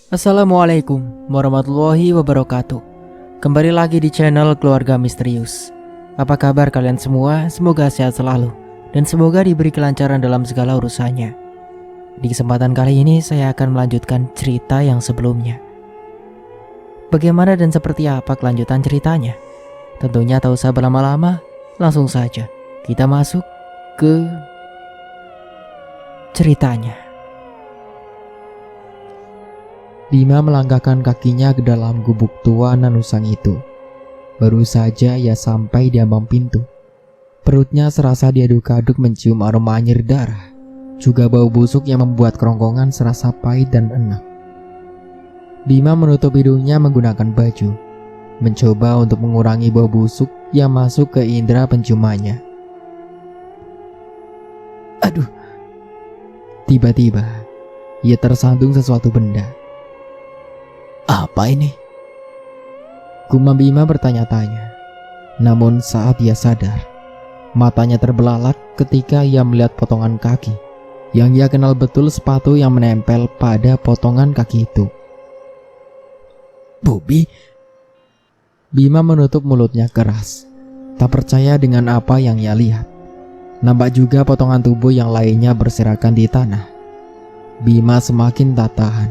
Assalamualaikum warahmatullahi wabarakatuh. Kembali lagi di channel Keluarga Misterius. Apa kabar kalian semua? Semoga sehat selalu dan semoga diberi kelancaran dalam segala urusannya. Di kesempatan kali ini saya akan melanjutkan cerita yang sebelumnya. Bagaimana dan seperti apa kelanjutan ceritanya? Tentunya tak usah berlama-lama, langsung saja kita masuk ke ceritanya. Bima melangkahkan kakinya ke dalam gubuk tua nanusang itu. Baru saja ia sampai di ambang pintu. Perutnya serasa diaduk-aduk mencium aroma anyir darah, juga bau busuk yang membuat kerongkongan serasa pahit dan enak. Bima menutup hidungnya menggunakan baju, mencoba untuk mengurangi bau busuk yang masuk ke indera penciumannya. Aduh! Tiba-tiba, ia tersandung sesuatu benda. Apa ini? Gumam Bima bertanya-tanya. Namun saat ia sadar, matanya terbelalak ketika ia melihat potongan kaki yang ia kenal betul sepatu yang menempel pada potongan kaki itu. Bobby? Bima menutup mulutnya keras, tak percaya dengan apa yang ia lihat. Nampak juga potongan tubuh yang lainnya berserakan di tanah. Bima semakin tak tahan,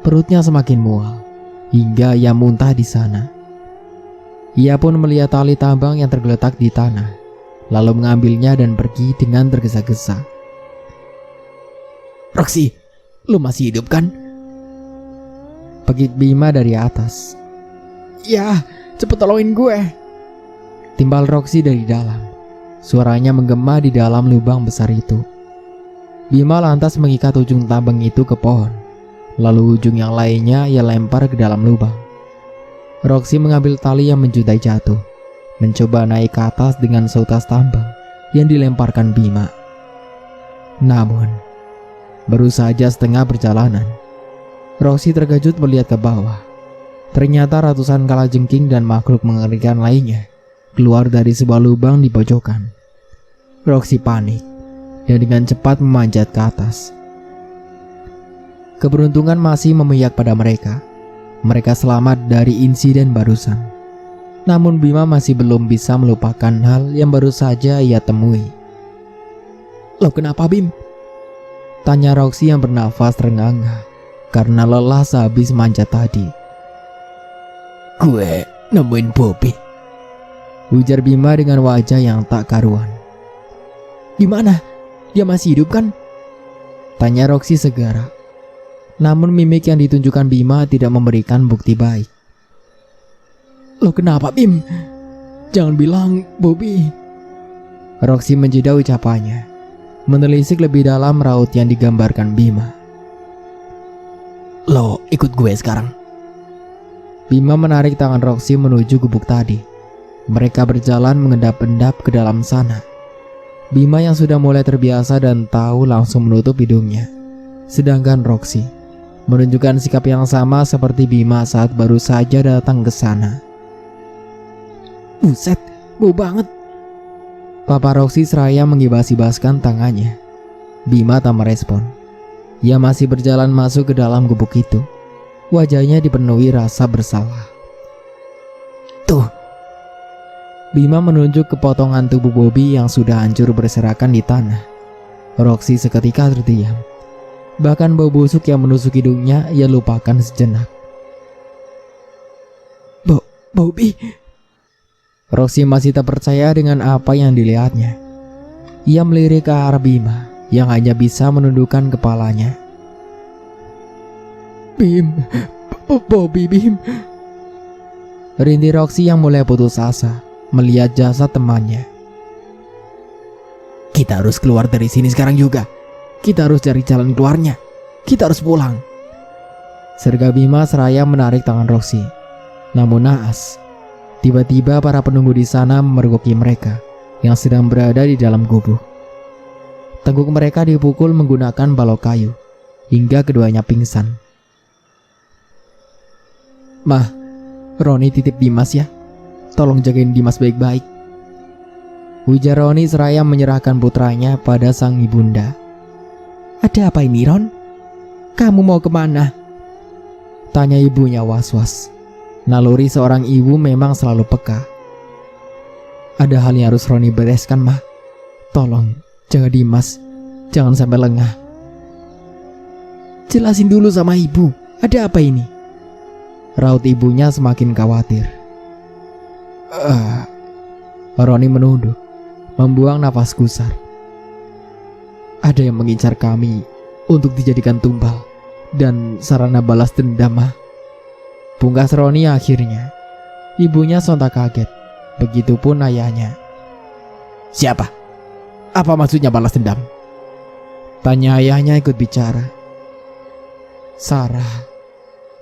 perutnya semakin mual, hingga ia muntah di sana. Ia pun melihat tali tambang yang tergeletak di tanah, lalu mengambilnya dan pergi dengan tergesa-gesa. Roxy, lu masih hidup kan? Pegit Bima dari atas. Ya, cepet tolongin gue. Timbal Roxy dari dalam. Suaranya menggema di dalam lubang besar itu. Bima lantas mengikat ujung tambang itu ke pohon. Lalu ujung yang lainnya ia lempar ke dalam lubang. Roxy mengambil tali yang menjuntai jatuh, mencoba naik ke atas dengan seutas tambang yang dilemparkan Bima. Namun, baru saja setengah perjalanan, Roxy terkejut melihat ke bawah. Ternyata ratusan kalajengking dan makhluk mengerikan lainnya keluar dari sebuah lubang di pojokan. Roxy panik dan dengan cepat memanjat ke atas. Keberuntungan masih memihak pada mereka. Mereka selamat dari insiden barusan. Namun Bima masih belum bisa melupakan hal yang baru saja ia temui. Lo kenapa, Bim? Tanya Roxy yang bernafas terengah-engah karena lelah sehabis manjat tadi. Gue nemuin Bobby, ujar Bima dengan wajah yang tak karuan. Gimana? Dia masih hidup kan? Tanya Roxy segera. Namun mimik yang ditunjukkan Bima tidak memberikan bukti baik. Lo kenapa, Bim? Jangan bilang Bobby. Roxy menjeda ucapannya, menelisik lebih dalam raut yang digambarkan Bima. Lo ikut gue sekarang. Bima menarik tangan Roxy menuju gubuk tadi. Mereka berjalan mengendap-endap ke dalam sana. Bima yang sudah mulai terbiasa dan tahu langsung menutup hidungnya. Sedangkan Roxy menunjukkan sikap yang sama seperti Bima saat baru saja datang ke sana. Buset, bau banget. Papa Roxy seraya menggibas-gibaskan tangannya. Bima tak merespon. Ia masih berjalan masuk ke dalam gubuk itu. Wajahnya dipenuhi rasa bersalah. Tuh. Bima menunjuk ke potongan tubuh Bobby yang sudah hancur berserakan di tanah. Roxy seketika terdiam. Bahkan bau busuk yang menusuk hidungnya ia lupakan sejenak. Bobby. Roxy masih tak percaya dengan apa yang dilihatnya. Ia melirik ke arah Bima yang hanya bisa menundukkan kepalanya. Bim, Bobby, Bim. Rintih Roxy yang mulai putus asa melihat jasad temannya. Kita harus keluar dari sini sekarang juga. Kita harus cari jalan keluarnya. Kita harus pulang. Serga Bima seraya menarik tangan Roxy. Namun naas, tiba-tiba para penunggu di sana memergoki mereka yang sedang berada di dalam gubuk. Tengkuk mereka dipukul menggunakan balok kayu hingga keduanya pingsan. Mah, Roni titip Dimas ya. Tolong jagain Dimas baik-baik. Ujar Roni seraya menyerahkan putranya pada sang ibunda. Ada apa ini, Ron? Kamu mau kemana? Tanya ibunya was-was. Naluri seorang ibu memang selalu peka. Ada hal yang harus Roni bereskan, Ma. Tolong, jaga Dimas. Jangan sampai lengah. Jelasin dulu sama ibu, ada apa ini? Raut ibunya semakin khawatir. Roni menunduk, membuang nafas gusar. Ada yang mengincar kami untuk dijadikan tumbal dan sarana balas dendam, Ma. Pungkas Roni akhirnya. Ibunya sontak kaget, begitupun ayahnya. Siapa? Apa maksudnya balas dendam? Tanya ayahnya ikut bicara. Sarah.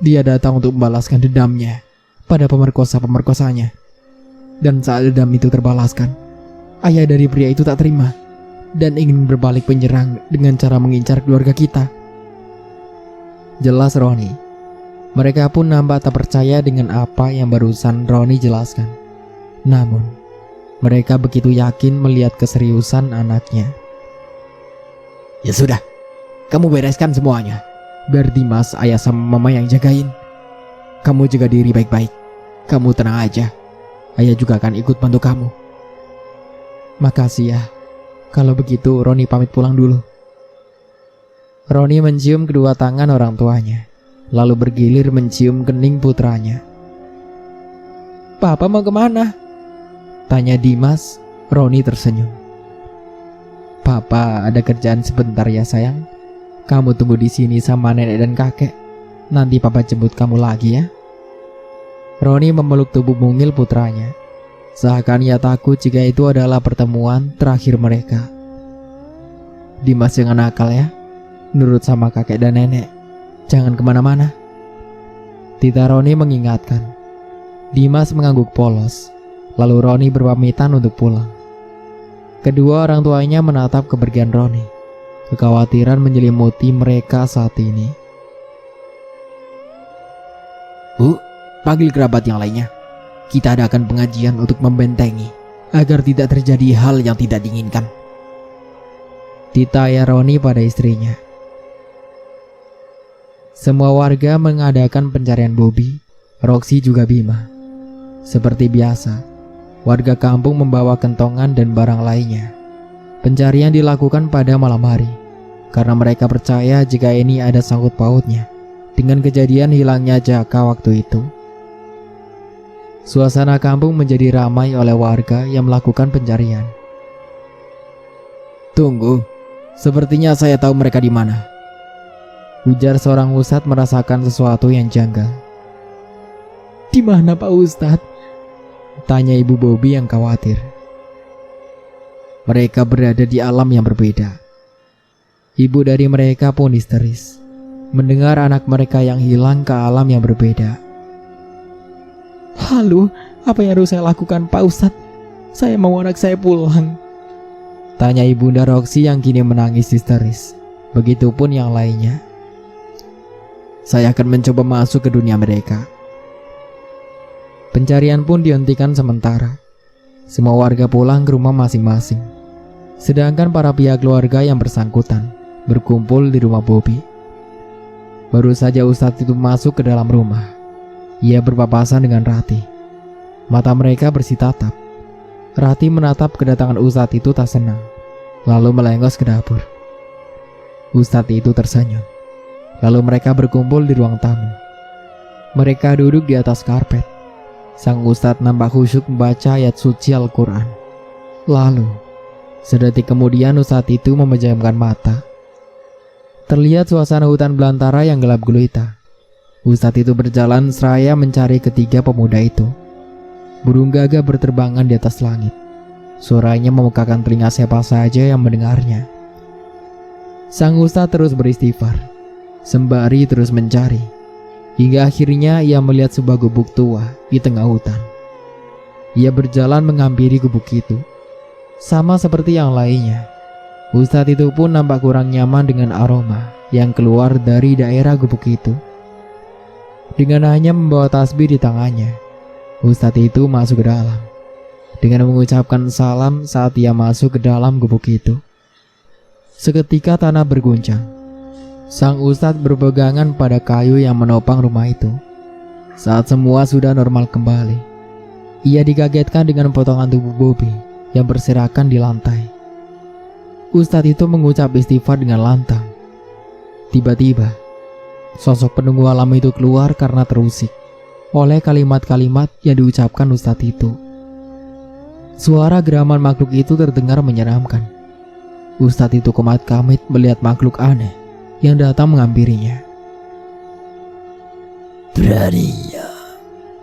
Dia datang untuk membalaskan dendamnya pada pemerkosa-pemerkosanya. Dan saat dendam itu terbalaskan, ayah dari pria itu tak terima dan ingin berbalik penyerang dengan cara mengincar keluarga kita. Jelas Roni. Mereka pun nampak tak percaya dengan apa yang barusan Roni jelaskan. Namun, mereka begitu yakin melihat keseriusan anaknya. Ya sudah, kamu bereskan semuanya. Biar Dimas, ayah sama mama yang jagain. Kamu jaga diri baik-baik. Kamu tenang aja. Ayah juga akan ikut bantu kamu. Makasih ya. Kalau begitu Roni pamit pulang dulu. Roni mencium kedua tangan orang tuanya, lalu bergilir mencium kening putranya. Papa mau kemana? Tanya Dimas. Roni tersenyum. Papa ada kerjaan sebentar ya sayang. Kamu tunggu di sini sama nenek dan kakek. Nanti papa jemput kamu lagi ya. Roni memeluk tubuh mungil putranya. Seakan ia takut jika itu adalah pertemuan terakhir mereka. Dimas jangan nakal ya. Nurut sama kakek dan nenek. Jangan kemana-mana. Tita Roni mengingatkan. Dimas mengangguk polos. Lalu Roni berpamitan untuk pulang. Kedua orang tuanya menatap kepergian Roni. Kekhawatiran menyelimuti mereka saat ini. Bu, panggil kerabat yang lainnya. Kita adakan pengajian untuk membentengi agar tidak terjadi hal yang tidak diinginkan. Tita ayah Roni pada istrinya. Semua warga mengadakan pencarian Bobby, Roxy juga Bima. Seperti biasa, warga kampung membawa kentongan dan barang lainnya. Pencarian dilakukan pada malam hari, karena mereka percaya jika ini ada sangkut pautnya dengan kejadian hilangnya Jaka waktu itu. Suasana kampung menjadi ramai oleh warga yang melakukan pencarian. Tunggu, sepertinya saya tahu mereka di mana. Ujar seorang ustadz merasakan sesuatu yang janggal. Di mana Pak Ustadz? Tanya ibu Bobby yang khawatir. Mereka berada di alam yang berbeda. Ibu dari mereka pun histeris mendengar anak mereka yang hilang ke alam yang berbeda. Lalu, apa yang harus saya lakukan Pak Ustadz? Saya mau anak saya pulang. Tanya ibunda Roxy yang kini menangis histeris. Begitupun yang lainnya. Saya akan mencoba masuk ke dunia mereka. Pencarian pun dihentikan sementara. Semua warga pulang ke rumah masing-masing. Sedangkan para pihak keluarga yang bersangkutan berkumpul di rumah Bobby. Baru saja ustadz itu masuk ke dalam rumah. Ia berpapasan dengan Rati. Mata mereka bersitatap. Rati menatap kedatangan ustadz itu tak senang, lalu melengos ke dapur. Ustadz itu tersenyum. Lalu mereka berkumpul di ruang tamu. Mereka duduk di atas karpet. Sang ustadz nampak khusyuk membaca ayat suci Al-Quran. Lalu, sedetik kemudian ustadz itu memejamkan mata. Terlihat suasana hutan belantara yang gelap gulita. Ustadz itu berjalan seraya mencari ketiga pemuda itu. Burung gagak berterbangan di atas langit. Suaranya memekakan telinga siapa saja yang mendengarnya. Sang ustadz terus beristighfar, sembari terus mencari, hingga akhirnya ia melihat sebuah gubuk tua di tengah hutan. Ia berjalan menghampiri gubuk itu. Sama seperti yang lainnya, ustadz itu pun nampak kurang nyaman dengan aroma yang keluar dari daerah gubuk itu. Dengan hanya membawa tasbih di tangannya, ustadz itu masuk ke dalam. Dengan mengucapkan salam saat ia masuk ke dalam gubuk itu, seketika tanah berguncang. Sang ustadz berpegangan pada kayu yang menopang rumah itu. Saat semua sudah normal kembali, ia dikagetkan dengan potongan tubuh Bobby yang berserakan di lantai. Ustadz itu mengucap istighfar dengan lantang. Tiba-tiba, sosok penunggu alam itu keluar karena terusik oleh kalimat-kalimat yang diucapkan ustadz itu. Suara geraman makhluk itu terdengar menyeramkan. Ustadz itu komat-kamit melihat makhluk aneh yang datang menghampirinya. Beraninya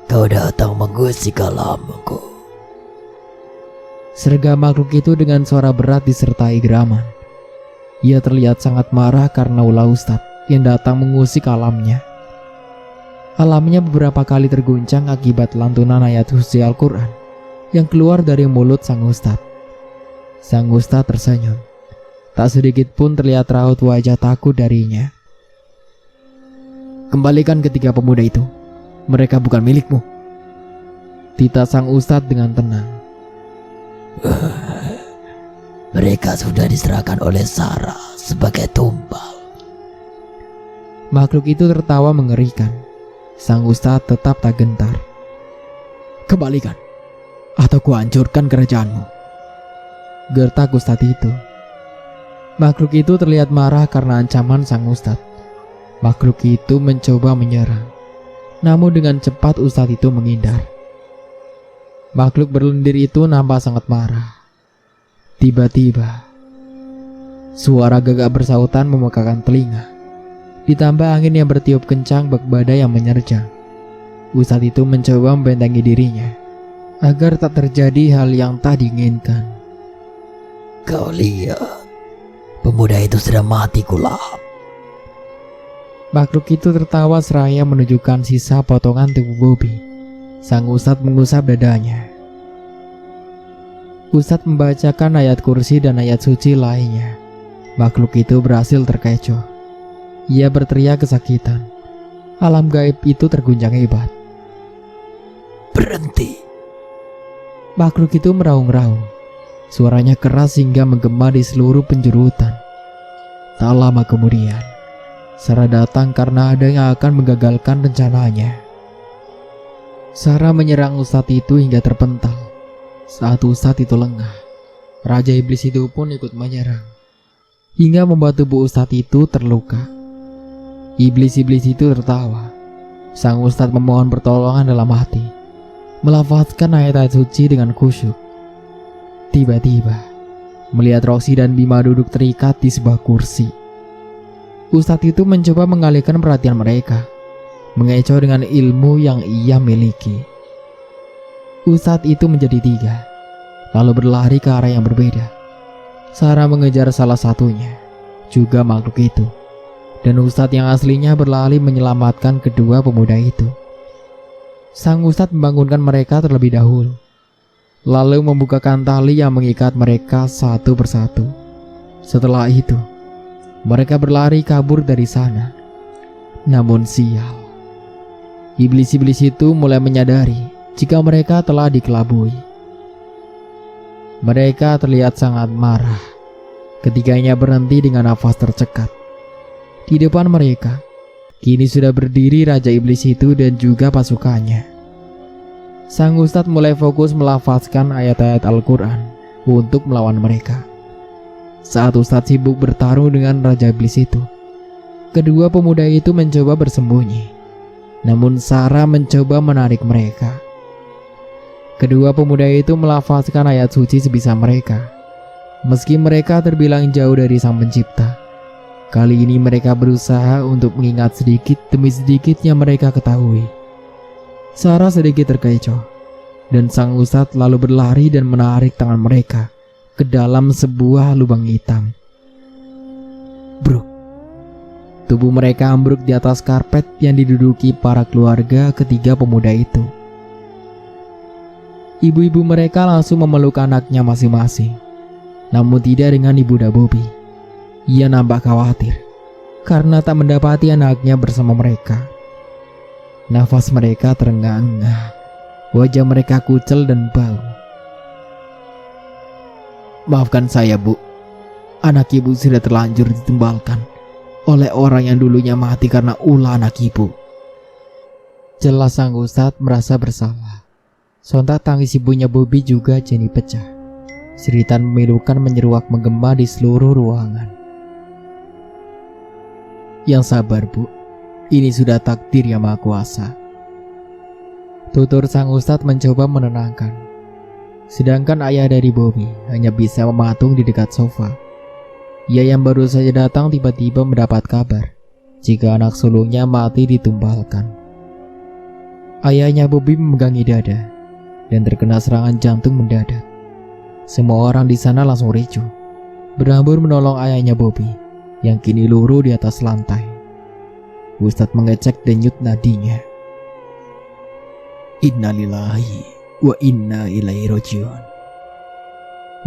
kau datang mengusik alamku. Sergam makhluk itu dengan suara berat disertai geraman. Ia terlihat sangat marah karena ulah ustadz yang datang mengusik alamnya. Alamnya beberapa kali terguncang akibat lantunan ayat suci Al-Quran yang keluar dari mulut sang ustadz. Sang ustadz tersenyum. Tak sedikit pun terlihat raut wajah takut darinya. Kembalikan ketiga pemuda itu. Mereka bukan milikmu. Tita sang ustadz dengan tenang. Mereka sudah diserahkan oleh Sarah sebagai tumbal. Makhluk itu tertawa mengerikan. Sang ustadz tetap tak gentar. Kembalikan, atau kuhancurkan kerajaanmu, gertak ustadz itu. Makhluk itu terlihat marah karena ancaman sang ustadz. Makhluk itu mencoba menyerang, namun dengan cepat ustadz itu menghindar. Makhluk berlendir itu nampak sangat marah. Tiba-tiba, suara gagak bersautan memekakan telinga. Ditambah angin yang bertiup kencang bak badai yang menerjang. Ustadz itu mencoba membentengi dirinya agar tak terjadi hal yang tak diinginkan. Kau lihat, pemuda itu sudah mati kulap. Makhluk itu tertawa seraya menunjukkan sisa potongan tubuh Bobby. Sang ustadz mengusap dadanya. Ustadz membacakan ayat kursi dan ayat suci lainnya. Makhluk itu berhasil terkecoh. Ia berteriak kesakitan. Alam gaib itu terguncang hebat. Berhenti. Makhluk itu meraung-raung. Suaranya keras hingga menggema di seluruh penjuru hutan. Tak lama kemudian, Sarah datang karena ada yang akan menggagalkan rencananya. Sarah menyerang ustadz itu hingga terpental. Saat ustadz itu lengah, Raja Iblis itu pun ikut menyerang, hingga membuat tubuh ustadz itu terluka. Iblis-iblis itu tertawa. Sang ustadz memohon pertolongan dalam hati, melafazkan ayat-ayat suci dengan khusyuk. Tiba-tiba, melihat Roxy dan Bima duduk terikat di sebuah kursi. Ustadz itu mencoba mengalihkan perhatian mereka, mengecoh dengan ilmu yang ia miliki. Ustadz itu menjadi tiga, lalu berlari ke arah yang berbeda. Sarah mengejar salah satunya, juga makhluk itu. Dan ustadz yang aslinya berlari menyelamatkan kedua pemuda itu. Sang ustadz membangunkan mereka terlebih dahulu, lalu membukakan tali yang mengikat mereka satu persatu. Setelah itu, mereka berlari kabur dari sana. Namun sial, iblis-iblis itu mulai menyadari jika mereka telah dikelabui. Mereka terlihat sangat marah. Ketiganya berhenti dengan nafas tercekat. Di depan mereka, kini sudah berdiri Raja Iblis itu dan juga pasukannya. Sang ustadz mulai fokus melafazkan ayat-ayat Al-Quran untuk melawan mereka. Saat ustadz sibuk bertarung dengan Raja Iblis itu, kedua pemuda itu mencoba bersembunyi. Namun Sarah mencoba menarik mereka. Kedua pemuda itu melafazkan ayat suci sebisa mereka. Meski mereka terbilang jauh dari Sang Pencipta, kali ini mereka berusaha untuk mengingat sedikit demi sedikit yang mereka ketahui. Sarah sedikit terkecoh, dan sang ustadz lalu berlari dan menarik tangan mereka ke dalam sebuah lubang hitam. Bruk. Tubuh mereka ambruk di atas karpet yang diduduki para keluarga ketiga pemuda itu. Ibu-ibu mereka langsung memeluk anaknya masing-masing, namun tidak dengan Ibunda Bobby. Ia nampak khawatir karena tak mendapati anaknya bersama mereka. Nafas mereka terengah-engah, wajah mereka kucel dan bau. Maafkan saya, Bu. Anak ibu sudah terlanjur ditumbalkan oleh orang yang dulunya mati karena ulah anak ibu. Jelas sang ustadz merasa bersalah. Sontak tangis ibunya Bobby juga jadi pecah. Siritan memilukan menyeruak menggema di seluruh ruangan. Yang sabar, Bu. Ini sudah takdir yang maha kuasa. Tutur sang ustadz mencoba menenangkan. Sedangkan ayah dari Bobby hanya bisa mematung di dekat sofa. Ia yang baru saja datang tiba-tiba mendapat kabar jika anak sulungnya mati ditumbalkan. Ayahnya Bobby memegangi dada dan terkena serangan jantung mendadak. Semua orang di sana langsung ricuh, berhambuр menolong ayahnya Bobby yang kini luruh di atas lantai. Ustadz mengecek denyut nadinya. Innalillahi wa inna ilaihi rajiun.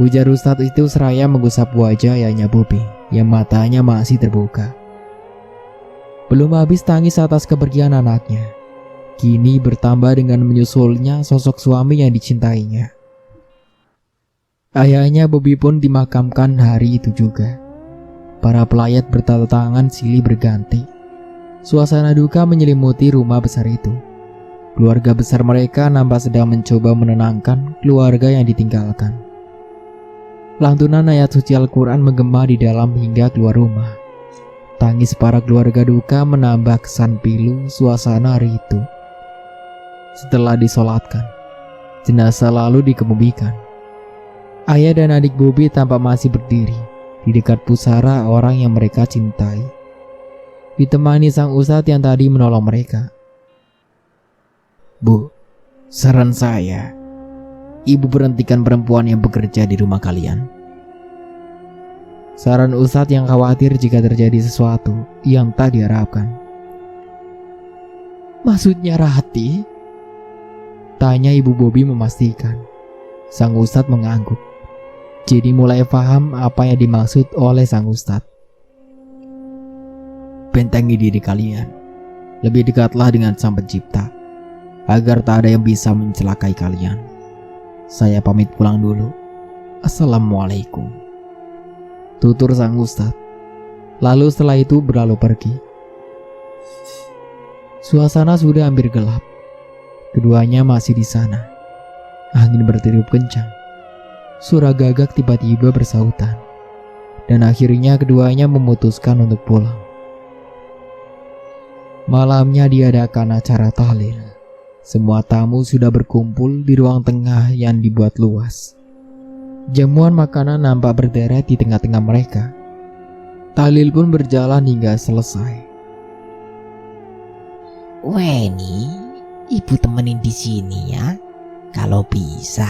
Ujar Ustadz itu seraya menggusap wajah ayahnya Bobby yang matanya masih terbuka. Belum habis tangis atas kepergian anaknya, kini bertambah dengan menyusulnya sosok suami yang dicintainya. Ayahnya Bobby pun dimakamkan hari itu juga. Para pelayat bertanda tangan silih berganti. Suasana duka menyelimuti rumah besar itu. Keluarga besar mereka nampak sedang mencoba menenangkan keluarga yang ditinggalkan. Lantunan ayat suci Al-Quran menggema di dalam hingga keluar rumah. Tangis para keluarga duka menambah kesan pilu suasana hari itu. Setelah disolatkan, jenazah lalu dikebumikan. Ayah dan adik Bobby tampak masih berdiri di dekat pusara orang yang mereka cintai, ditemani sang ustadz yang tadi menolong mereka. Bu, saran saya, ibu berhentikan perempuan yang bekerja di rumah kalian. Saran ustadz yang khawatir jika terjadi sesuatu yang tak diharapkan. Maksudnya Rati? Tanya ibu Bobby memastikan. Sang ustadz mengangguk. Jadi mulai paham apa yang dimaksud oleh sang ustadz. Bentengi diri kalian. Lebih dekatlah dengan sang pencipta, agar tak ada yang bisa mencelakai kalian. Saya pamit pulang dulu. Assalamualaikum. Tutur sang ustadz. Lalu setelah itu berlalu pergi. Suasana sudah hampir gelap. Keduanya masih di sana. Angin bertiup kencang. Suara gagak tiba-tiba bersautan. Dan akhirnya keduanya memutuskan untuk pulang. Malamnya diadakan acara tahlil. Semua tamu sudah berkumpul di ruang tengah yang dibuat luas. Jamuan makanan nampak berderet di tengah-tengah mereka. Tahlil pun berjalan hingga selesai. Weni, ibu temenin di sini ya. Kalau bisa,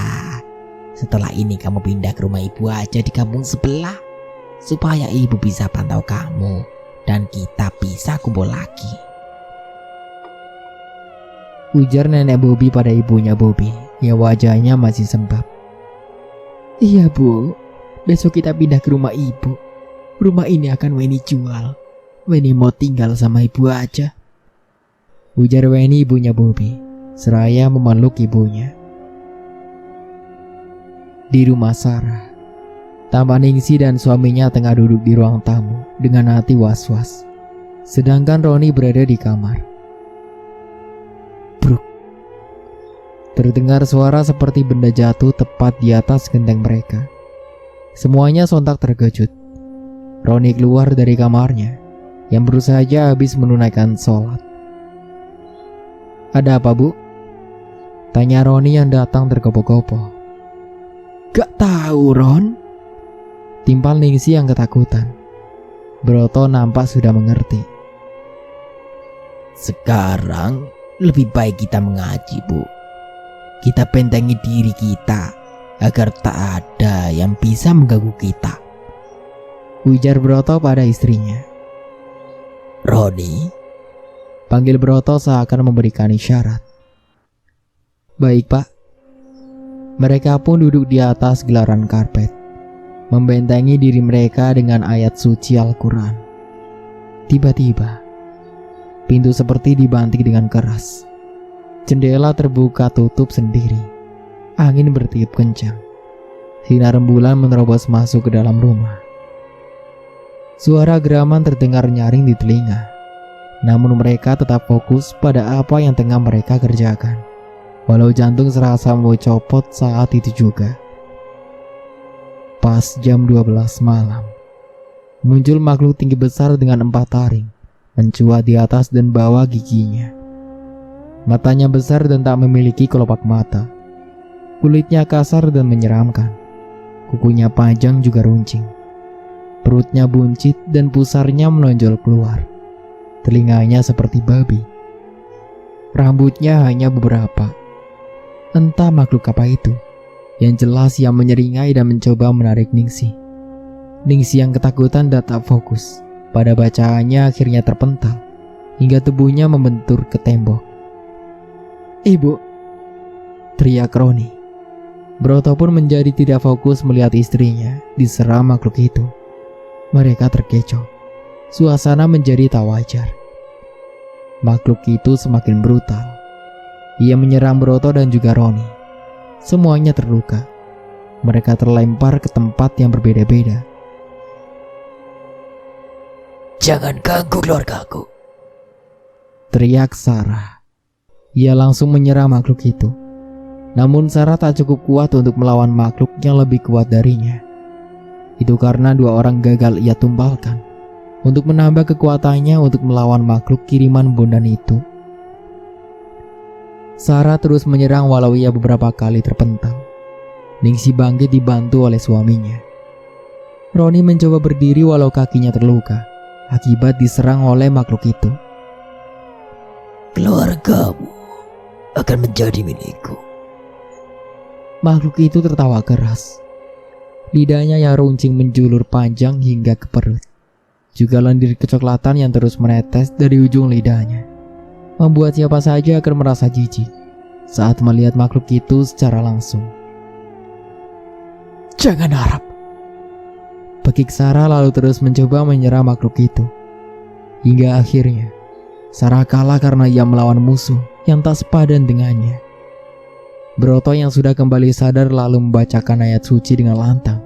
setelah ini kamu pindah ke rumah ibu aja di kampung sebelah, supaya ibu bisa pantau kamu dan kita bisa kumpul lagi. Ujar nenek Bobby pada ibunya Bobby yang wajahnya masih sembab. Iya bu, besok kita pindah ke rumah ibu. Rumah ini akan Weni jual. Weni mau tinggal sama ibu aja. Ujar Weni ibunya Bobby seraya memeluk ibunya. Di rumah Sarah, tampak Ningsi dan suaminya tengah duduk di ruang tamu dengan hati was-was. Sedangkan Roni berada di kamar. Bruk. Terdengar suara seperti benda jatuh tepat di atas genteng mereka. Semuanya sontak terkejut. Roni keluar dari kamarnya yang baru saja habis menunaikan sholat. Ada apa bu? Tanya Roni yang datang tergopoh-gopoh. Gak tahu Ron. Timpal Ningsi yang ketakutan. Broto nampak sudah mengerti. Sekarang lebih baik kita mengaji, Bu. Kita bentengi diri kita agar tak ada yang bisa mengganggu kita. Ujar Broto pada istrinya. Roni, panggil Broto seakan memberikan isyarat. Baik pak. Mereka pun duduk di atas gelaran karpet, membentengi diri mereka dengan ayat suci Al-Quran. Tiba-tiba, pintu seperti dibanting dengan keras. Jendela terbuka tutup sendiri. Angin bertiup kencang. Sinar rembulan menerobos masuk ke dalam rumah. Suara geraman terdengar nyaring di telinga. Namun mereka tetap fokus pada apa yang tengah mereka kerjakan. Walau jantung serasa mau copot saat itu juga. Pas jam 12 malam, muncul makhluk tinggi besar dengan 4 taring, mencuat di atas dan bawah giginya. Matanya besar dan tak memiliki kelopak mata. Kulitnya kasar dan menyeramkan. Kukunya panjang juga runcing. Perutnya buncit dan pusarnya menonjol keluar. Telinganya seperti babi. Rambutnya hanya beberapa. Entah makhluk apa itu. Yang jelas ia menyeringai dan mencoba menarik Ningsih. Ningsih yang ketakutan dan tak fokus pada bacaannya akhirnya terpental hingga tubuhnya membentur ke tembok. "Ibu!" teriak Roni. Broto pun menjadi tidak fokus melihat istrinya diserang makhluk itu. Mereka terkecoh. Suasana menjadi tak wajar. Makhluk itu semakin brutal. Ia menyerang Broto dan juga Roni. Semuanya terluka. Mereka terlempar ke tempat yang berbeda-beda. "Jangan ganggu keluargaku," teriak Sarah. Ia langsung menyerang makhluk itu. Namun Sarah tak cukup kuat untuk melawan makhluk yang lebih kuat darinya. Itu karena 2 orang gagal ia tumbalkan untuk menambah kekuatannya untuk melawan makhluk kiriman Bondan itu. Sarah terus menyerang walau ia beberapa kali terpental. Ningsih bangkit dibantu oleh suaminya. Roni mencoba berdiri walau kakinya terluka akibat diserang oleh makhluk itu. "Keluargamu akan menjadi milikku." Makhluk itu tertawa keras. Lidahnya yang runcing menjulur panjang hingga ke perut. Juga lendir kecoklatan yang terus menetes dari ujung lidahnya, membuat siapa saja akan merasa jijik saat melihat makhluk itu secara langsung. "Jangan harap," pekik Sarah lalu terus mencoba menyerang makhluk itu. Hingga akhirnya Sarah kalah karena ia melawan musuh yang tak sepadan dengannya. Broto yang sudah kembali sadar lalu membacakan ayat suci dengan lantang,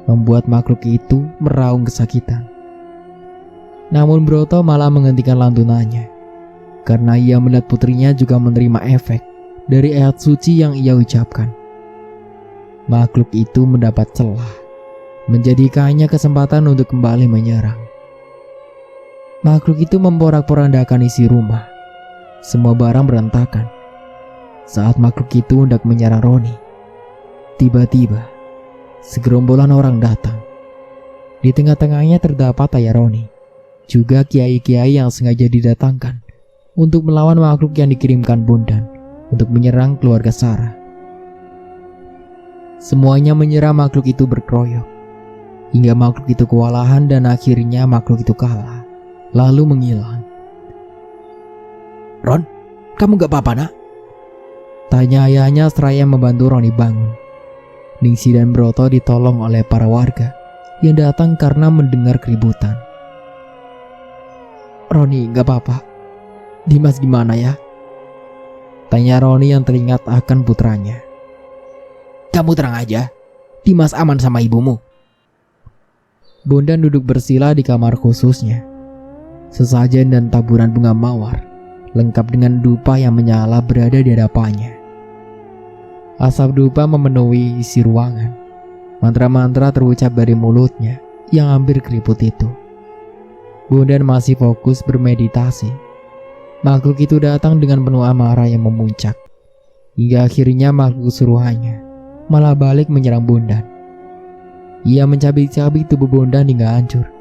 membuat makhluk itu meraung kesakitan. Namun Broto malah menghentikan lantunannya karena ia melihat putrinya juga menerima efek dari ayat suci yang ia ucapkan. Makhluk itu mendapat celah, menjadikannya kesempatan untuk kembali menyerang. Makhluk itu memporak-porandakan isi rumah. Semua barang berantakan. Saat makhluk itu hendak menyerang Roni, tiba-tiba segerombolan orang datang. Di tengah-tengahnya terdapat ayah Roni, juga kiai-kiai yang sengaja didatangkan untuk melawan makhluk yang dikirimkan Bondan untuk menyerang keluarga Sarah. Semuanya menyerang makhluk itu berkeroyok, hingga makhluk itu kewalahan dan akhirnya makhluk itu kalah, lalu menghilang. "Ron, kamu gak apa-apa, nak?" tanya ayahnya seraya membantu Roni bangun. Ningsih dan Broto ditolong oleh para warga yang datang karena mendengar keributan. "Roni gak apa-apa. Dimas gimana ya?" tanya Roni yang teringat akan putranya. "Kamu tenang aja. Dimas aman sama ibumu." Bondan duduk bersila di kamar khususnya. Sesajen dan taburan bunga mawar lengkap dengan dupa yang menyala berada di hadapannya. Asap dupa memenuhi isi ruangan. Mantra-mantra terucap dari mulutnya yang hampir keriput itu. Bondan masih fokus bermeditasi. Makhluk itu datang dengan penuh amarah yang memuncak. Hingga akhirnya makhluk suruhannya malah balik menyerang Bondan. Ia mencabik-cabik tubuh Bondan hingga hancur.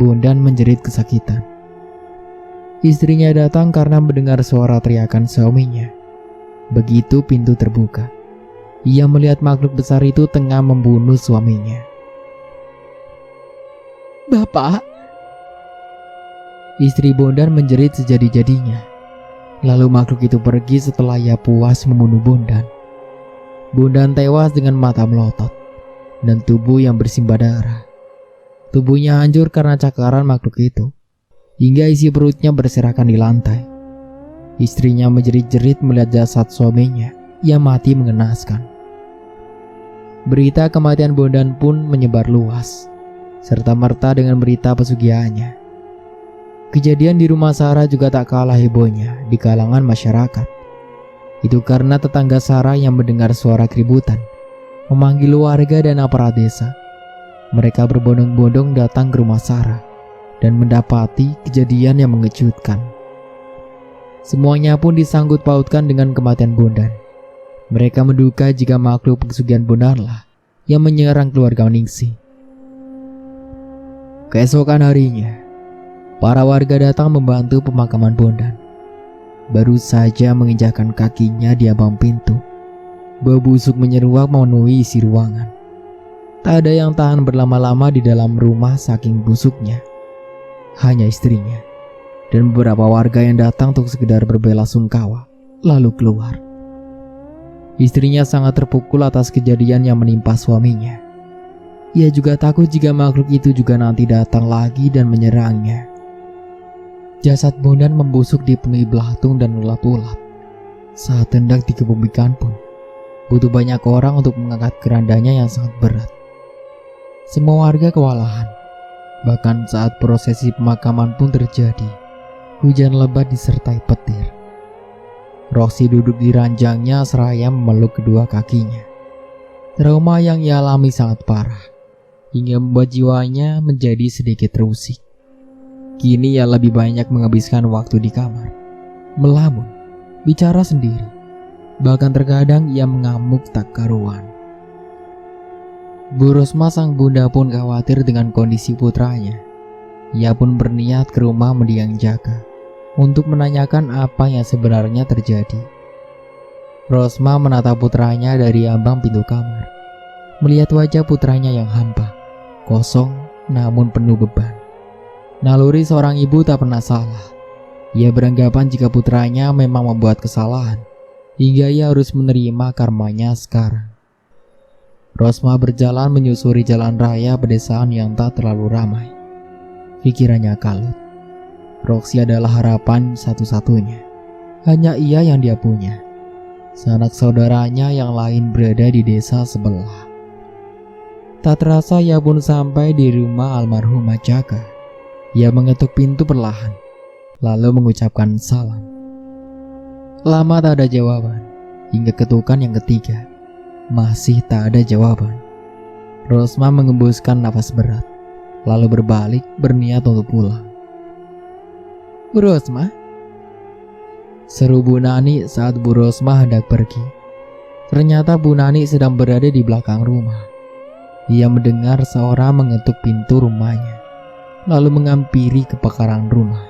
Bondan menjerit kesakitan. Istrinya datang karena mendengar suara teriakan suaminya. Begitu pintu terbuka, ia melihat makhluk besar itu tengah membunuh suaminya. "Bapak!" Istri Bondan menjerit sejadi-jadinya. Lalu makhluk itu pergi setelah ia puas membunuh Bondan. Bondan tewas dengan mata melotot dan tubuh yang bersimbah darah. Tubuhnya hancur karena cakaran makhluk itu, hingga isi perutnya berserakan di lantai. Istrinya menjerit-jerit melihat jasad suaminya yang mati mengenaskan. Berita kematian Bondan pun menyebar luas. serta-merta dengan berita pesugihannya. Kejadian di rumah Sarah juga tak kalah hebohnya di kalangan masyarakat. Itu karena tetangga Sarah yang mendengar suara keributan memanggil warga dan aparat desa. Mereka berbondong-bondong datang ke rumah Sarah dan mendapati kejadian yang mengejutkan. Semuanya pun disangkut pautkan dengan kematian Bondan. Mereka menduga jika makhluk pesugihan Bondanlah yang menyerang keluarga Ningsih. Keesokan harinya, para warga datang membantu pemakaman Bondan. Baru saja menginjakkan kakinya di ambang pintu, bau busuk menyeruak memenuhi isi ruangan. Tak ada yang tahan berlama-lama di dalam rumah saking busuknya. Hanya istrinya dan beberapa warga yang datang untuk sekedar berbelasungkawa, lalu keluar. Istrinya sangat terpukul atas kejadian yang menimpa suaminya. Ia juga takut jika makhluk itu juga nanti datang lagi dan menyerangnya. Jasad Bondan membusuk dipenuhi belatung dan ulat-ulat. Saat hendak dikebumikan pun, butuh banyak orang untuk mengangkat kerandanya yang sangat berat. Semua warga kewalahan. Bahkan saat prosesi pemakaman pun terjadi, hujan lebat disertai petir. Roxy duduk di ranjangnya seraya memeluk kedua kakinya. Trauma yang ia alami sangat parah, hingga membuat jiwanya menjadi sedikit terusik. Kini ia lebih banyak menghabiskan waktu di kamar, melamun, bicara sendiri. Bahkan terkadang ia mengamuk tak karuan. Bu Rosma sang bunda pun khawatir dengan kondisi putranya. Ia pun berniat ke rumah mendiang Jaka untuk menanyakan apa yang sebenarnya terjadi. Rosma menatap putranya dari ambang pintu kamar, melihat wajah putranya yang hampa, kosong namun penuh beban. Naluri seorang ibu tak pernah salah. Ia beranggapan jika putranya memang membuat kesalahan, hingga ia harus menerima karmanya sekarang. Rosma berjalan menyusuri jalan raya pedesaan yang tak terlalu ramai. Pikirannya kalut. Roxy adalah harapan satu-satunya. Hanya ia yang dia punya. Sanak saudaranya yang lain berada di desa sebelah. Tak terasa ia pun sampai di rumah almarhumah Jaka. Ia mengetuk pintu perlahan, lalu mengucapkan salam. Lama tak ada jawaban, hingga ketukan yang ketiga. Masih tak ada jawaban. Rosma mengembuskan nafas berat, lalu berbalik berniat untuk pulang. Bu Rosma? Seru Bu Nani saat Bu Rosma hendak pergi. Ternyata Bu Nani sedang berada di belakang rumah. Ia mendengar seorang mengetuk pintu rumahnya, lalu menghampiri ke pekarangan rumah.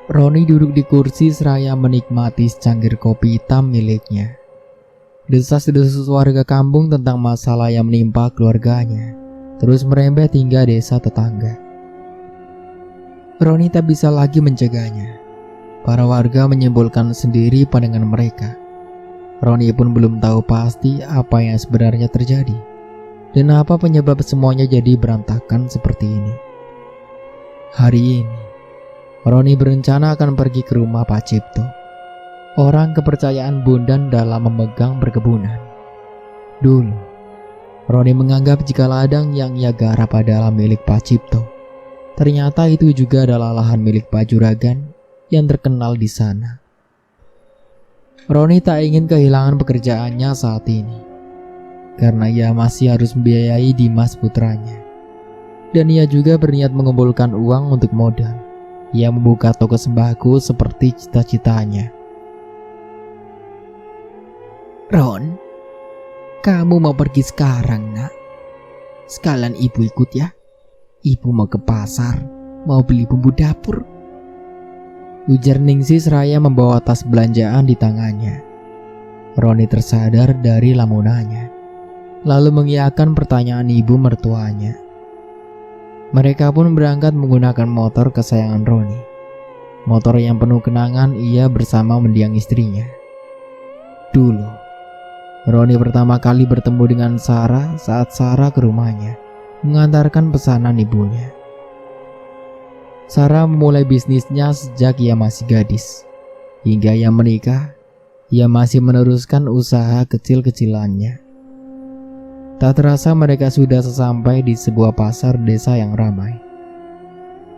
Roni duduk di kursi seraya menikmati secangkir kopi hitam miliknya. Desas-desus warga kampung tentang masalah yang menimpa keluarganya terus merembet hingga desa tetangga. Roni tak bisa lagi mencegahnya. Para warga menyimpulkan sendiri pandangan mereka. Roni pun belum tahu pasti apa yang sebenarnya terjadi dan apa penyebab semuanya jadi berantakan seperti ini. Hari ini Roni berencana akan pergi ke rumah Pak Cipto, orang kepercayaan Bondan dalam memegang perkebunan. Dulu, Roni menganggap jika ladang yang ia garap adalah milik Pak Cipto. Ternyata itu juga adalah lahan milik Pak Juragan yang terkenal di sana. Roni tak ingin kehilangan pekerjaannya saat ini, karena ia masih harus membiayai Dimas putranya. Dan ia juga berniat mengumpulkan uang untuk modal. Ia membuka toko sembako seperti cita-citanya. Ron, kamu mau pergi sekarang, nak? Sekalian ibu ikut ya. Ibu mau ke pasar, mau beli bumbu dapur. Ujar Ningsih seraya membawa tas belanjaan di tangannya. Roni tersadar dari lamunannya, lalu mengiyakan pertanyaan ibu mertuanya. Mereka pun berangkat menggunakan motor kesayangan Roni. Motor yang penuh kenangan ia bersama mendiang istrinya. Dulu, Roni pertama kali bertemu dengan Sarah saat Sarah ke rumahnya mengantarkan pesanan ibunya. Sarah memulai bisnisnya sejak ia masih gadis. Hingga ia menikah, ia masih meneruskan usaha kecil-kecilannya. Tak terasa mereka sudah sesampai di sebuah pasar desa yang ramai.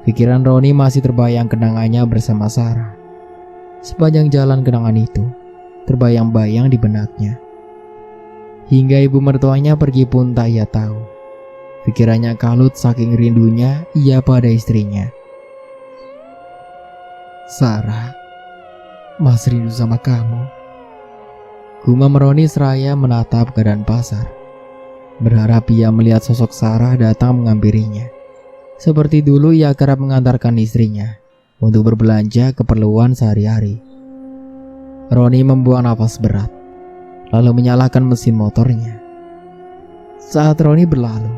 Pikiran Roni masih terbayang kenangannya bersama Sarah. Sepanjang jalan kenangan itu terbayang-bayang di benaknya. Hingga ibu mertuanya pergi pun tak ia tahu. Pikirannya kalut saking rindunya ia pada istrinya. Sarah, Mas rindu sama kamu. Gumam Roni seraya menatap keadaan pasar, berharap ia melihat sosok Sarah datang menghampirinya. Seperti dulu ia kerap mengantarkan istrinya untuk berbelanja keperluan sehari-hari. Roni membuang nafas berat, lalu menyalakan mesin motornya. Saat Roni berlalu,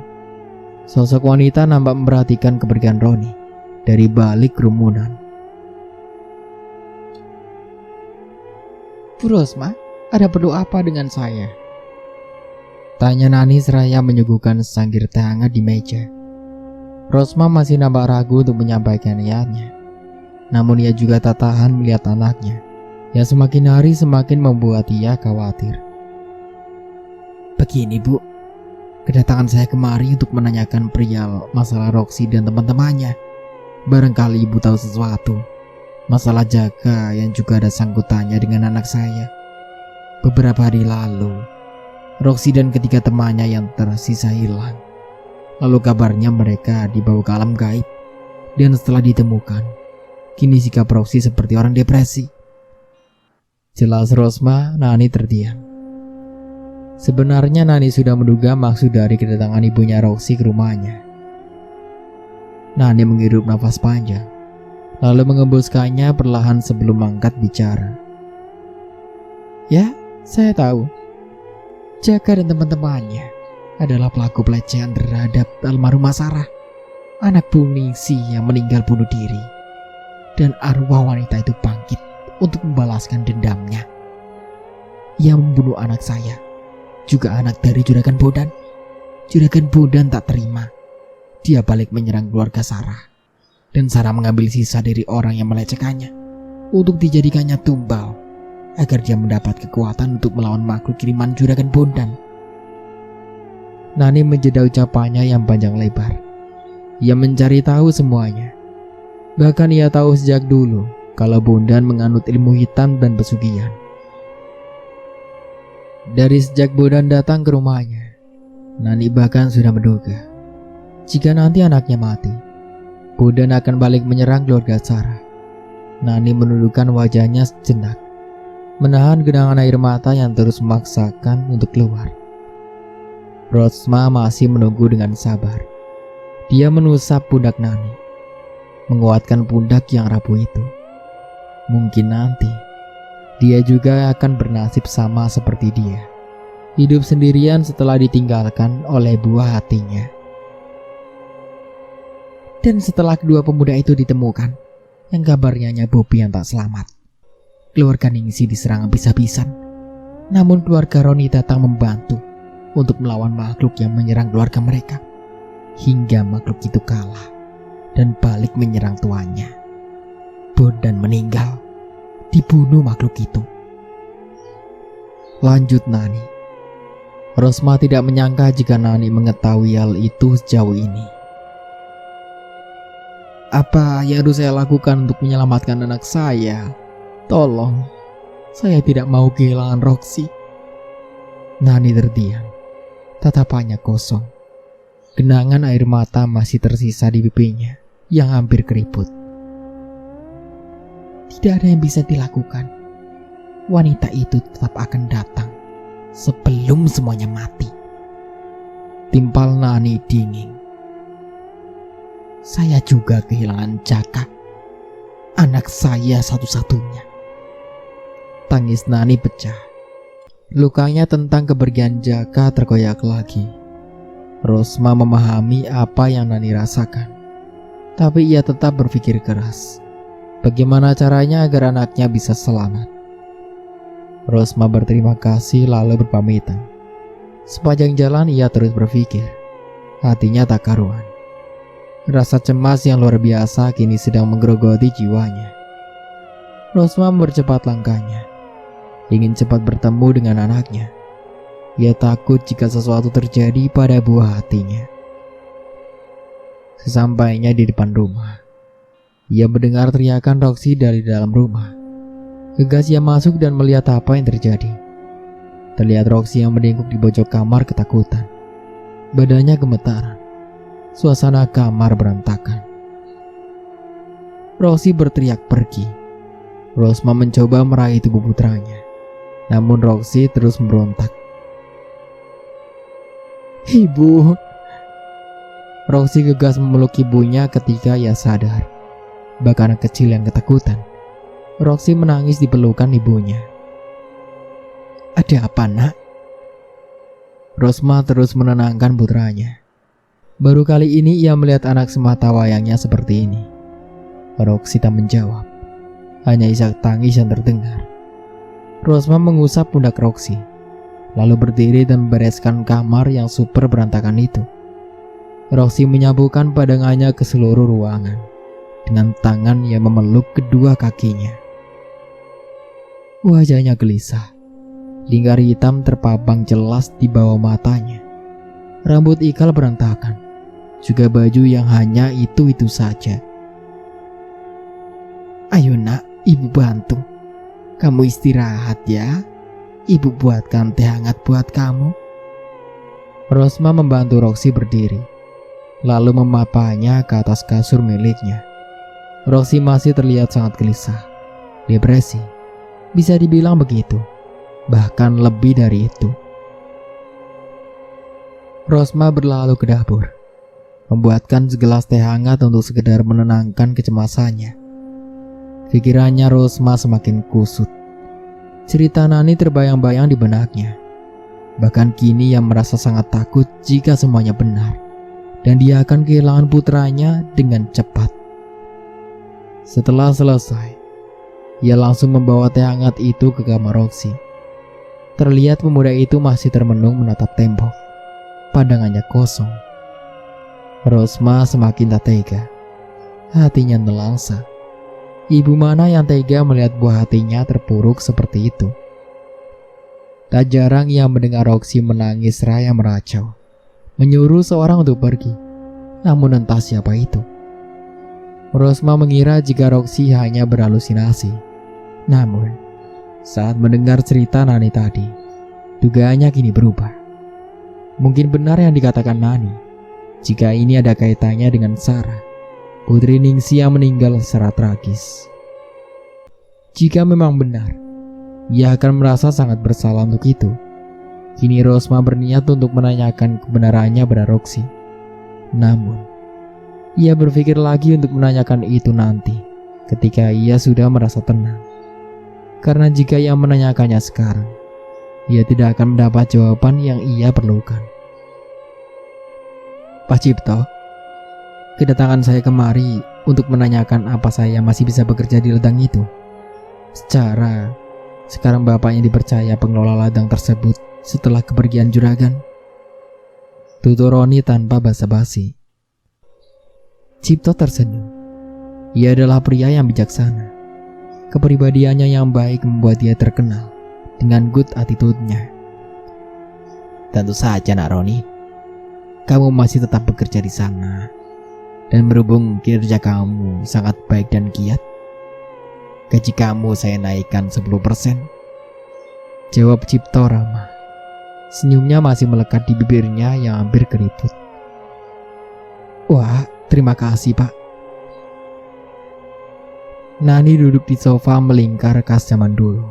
sosok wanita nampak memperhatikan kepergian Roni dari balik kerumunan. Bu Rosma, ada perlu apa dengan saya? Tanya Nani seraya menyuguhkan secangkir teh hangat di meja. Rosma masih nampak ragu untuk menyampaikan niatnya. Namun ia juga tak tahan melihat anaknya yang semakin hari semakin membuat ia khawatir. Begini Bu, kedatangan saya kemari untuk menanyakan perihal masalah Roxy dan teman-temannya. Barangkali Ibu tahu sesuatu. Masalah Jaka yang juga ada sangkutannya dengan anak saya. Beberapa hari lalu, Roxy dan ketiga temannya yang tersisa hilang. Lalu kabarnya mereka dibawa ke alam gaib. Dan setelah ditemukan, kini sikap Roxy seperti orang depresi. Jelas Rosma, Nani terdiam. Sebenarnya Nani sudah menduga maksud dari kedatangan ibunya Roxy ke rumahnya. Nani menghirup nafas panjang, lalu mengembuskannya perlahan sebelum angkat bicara. Ya, saya tahu. Jaka dan teman-temannya adalah pelaku pelecehan terhadap almarhumah Sarah, anak Bu Ningsi yang meninggal bunuh diri. Dan arwah wanita itu bangkit untuk membalaskan dendamnya. Ia membunuh anak saya, juga anak dari Juragan Bondan. Juragan Bondan tak terima. Dia balik menyerang keluarga Sarah. Dan Sarah mengambil sisa dari orang yang melecehkannya untuk dijadikannya tumbal agar dia mendapat kekuatan untuk melawan makhluk kiriman Juragan Bondan. Nani menjeda ucapannya yang panjang lebar. Ia mencari tahu semuanya. Bahkan ia tahu sejak dulu kalau Bondan menganut ilmu hitam dan pesugihan. Dari sejak Bondan datang ke rumahnya, Nani bahkan sudah menduga jika nanti anaknya mati, Bondan akan balik menyerang keluarga Sarah. Nani menundukkan wajahnya sejenak, menahan genangan air mata yang terus memaksakan untuk keluar. Rosma masih menunggu dengan sabar. Dia menusap pundak Nani, menguatkan pundak yang rapuh itu. Mungkin nanti dia juga akan bernasib sama seperti dia, hidup sendirian setelah ditinggalkan oleh buah hatinya. Dan setelah kedua pemuda itu ditemukan, yang kabarnya hanya Bobby yang tak selamat, keluarga Ningsi diserang habis-habisan. Namun keluarga Roni datang membantu untuk melawan makhluk yang menyerang keluarga mereka, hingga makhluk itu kalah dan balik menyerang tuannya. Bondan meninggal, dibunuh makhluk itu. Lanjut Nani. Rosma tidak menyangka jika Nani mengetahui hal itu sejauh ini. Apa yang harus saya lakukan untuk menyelamatkan anak saya? Tolong, saya tidak mau kehilangan Roxy. Nani terdiam, tatapannya kosong. Genangan air mata masih tersisa di pipinya yang hampir keriput. Tidak ada yang bisa dilakukan. Wanita itu tetap akan datang sebelum semuanya mati. Timpal Nani dingin. Saya juga kehilangan Jaka, anak saya satu-satunya. Tangis Nani pecah. Lukanya tentang kepergian Jaka terkoyak lagi. Rosma memahami apa yang Nani rasakan, tapi ia tetap berpikir keras. Bagaimana caranya agar anaknya bisa selamat? Rosma berterima kasih lalu berpamitan. Sepanjang jalan ia terus berpikir, hatinya tak karuan. Rasa cemas yang luar biasa kini sedang menggerogoti jiwanya. Rosma mempercepat langkahnya, ingin cepat bertemu dengan anaknya. Ia takut jika sesuatu terjadi pada buah hatinya. Sesampainya di depan rumah, ia mendengar teriakan Roxy dari dalam rumah. Gegas ia masuk dan melihat apa yang terjadi. Terlihat Roxy yang berdengkur di pojok kamar ketakutan. Badannya gemetaran. Suasana kamar berantakan. Roxy berteriak pergi. Rosma mencoba meraih tubuh putranya, namun Roxy terus memberontak. Ibu. Roxy gegas memeluk ibunya ketika ia sadar. Bahkan anak kecil yang ketakutan, Roxy menangis di pelukan ibunya. Ada apa, nak? Rosma terus menenangkan putranya. Baru kali ini ia melihat anak semata wayangnya seperti ini. Roxy tak menjawab, hanya isak tangis yang terdengar. Rosma mengusap pundak Roxy, lalu berdiri dan membereskan kamar yang super berantakan itu. Roxy menyabukkan padangannya ke seluruh ruangan dengan tangan yang memeluk kedua kakinya. Wajahnya gelisah. Lingkar hitam terpapang jelas di bawah matanya. Rambut ikal berantakan, juga baju yang hanya itu-itu saja. Ayo nak, ibu bantu. Kamu istirahat ya. Ibu buatkan teh hangat buat kamu. Rosma membantu Roxy berdiri, lalu memapanya ke atas kasur miliknya. Roxy masih terlihat sangat gelisah. Depresi, bisa dibilang begitu. Bahkan lebih dari itu. Rosma berlalu ke dapur, membuatkan segelas teh hangat untuk sekedar menenangkan kecemasannya. Pikirannya Rosma semakin kusut. Cerita Nani terbayang-bayang di benaknya. Bahkan kini ia merasa sangat takut jika semuanya benar, dan dia akan kehilangan putranya dengan cepat. Setelah selesai, ia langsung membawa teh hangat itu ke kamar Roxy. Terlihat pemuda itu masih termenung menatap tembok. Pandangannya kosong. Rosma semakin tak tega. Hatinya nelangsa. Ibu mana yang tega melihat buah hatinya terpuruk seperti itu? Tak jarang ia mendengar Roxy menangis raya meracau, menyuruh seorang untuk pergi. Namun entah siapa itu. Rosma mengira jika Roxy hanya berhalusinasi. Namun saat mendengar cerita Nani tadi, dugaannya kini berubah. Mungkin benar yang dikatakan Nani, jika ini ada kaitannya dengan Sarah, putri Ningsi yang meninggal secara tragis. Jika memang benar, ia akan merasa sangat bersalah untuk itu. Kini Rosma berniat untuk menanyakan kebenarannya pada Roxy. Namun, ia berpikir lagi untuk menanyakan itu nanti, ketika ia sudah merasa tenang. Karena jika ia menanyakannya sekarang, ia tidak akan mendapat jawaban yang ia perlukan. Pak Cipto, kedatangan saya kemari untuk menanyakan apa saya masih bisa bekerja di ladang itu. Sekarang bapaknya dipercaya pengelola ladang tersebut setelah kepergian juragan. Tutur Roni tanpa basa-basi. Cipto tersenyum. Ia adalah pria yang bijaksana. Kepribadiannya yang baik membuat dia terkenal dengan good attitude-nya. Tentu saja nak Roni, kamu masih tetap bekerja di sana. Dan berhubung kinerja kamu sangat baik dan giat, gaji kamu saya naikkan 10%. Jawab Cipto ramah. Senyumnya masih melekat di bibirnya yang hampir keriput. Wah, terima kasih Pak. Nani duduk di sofa melingkar khas zaman dulu,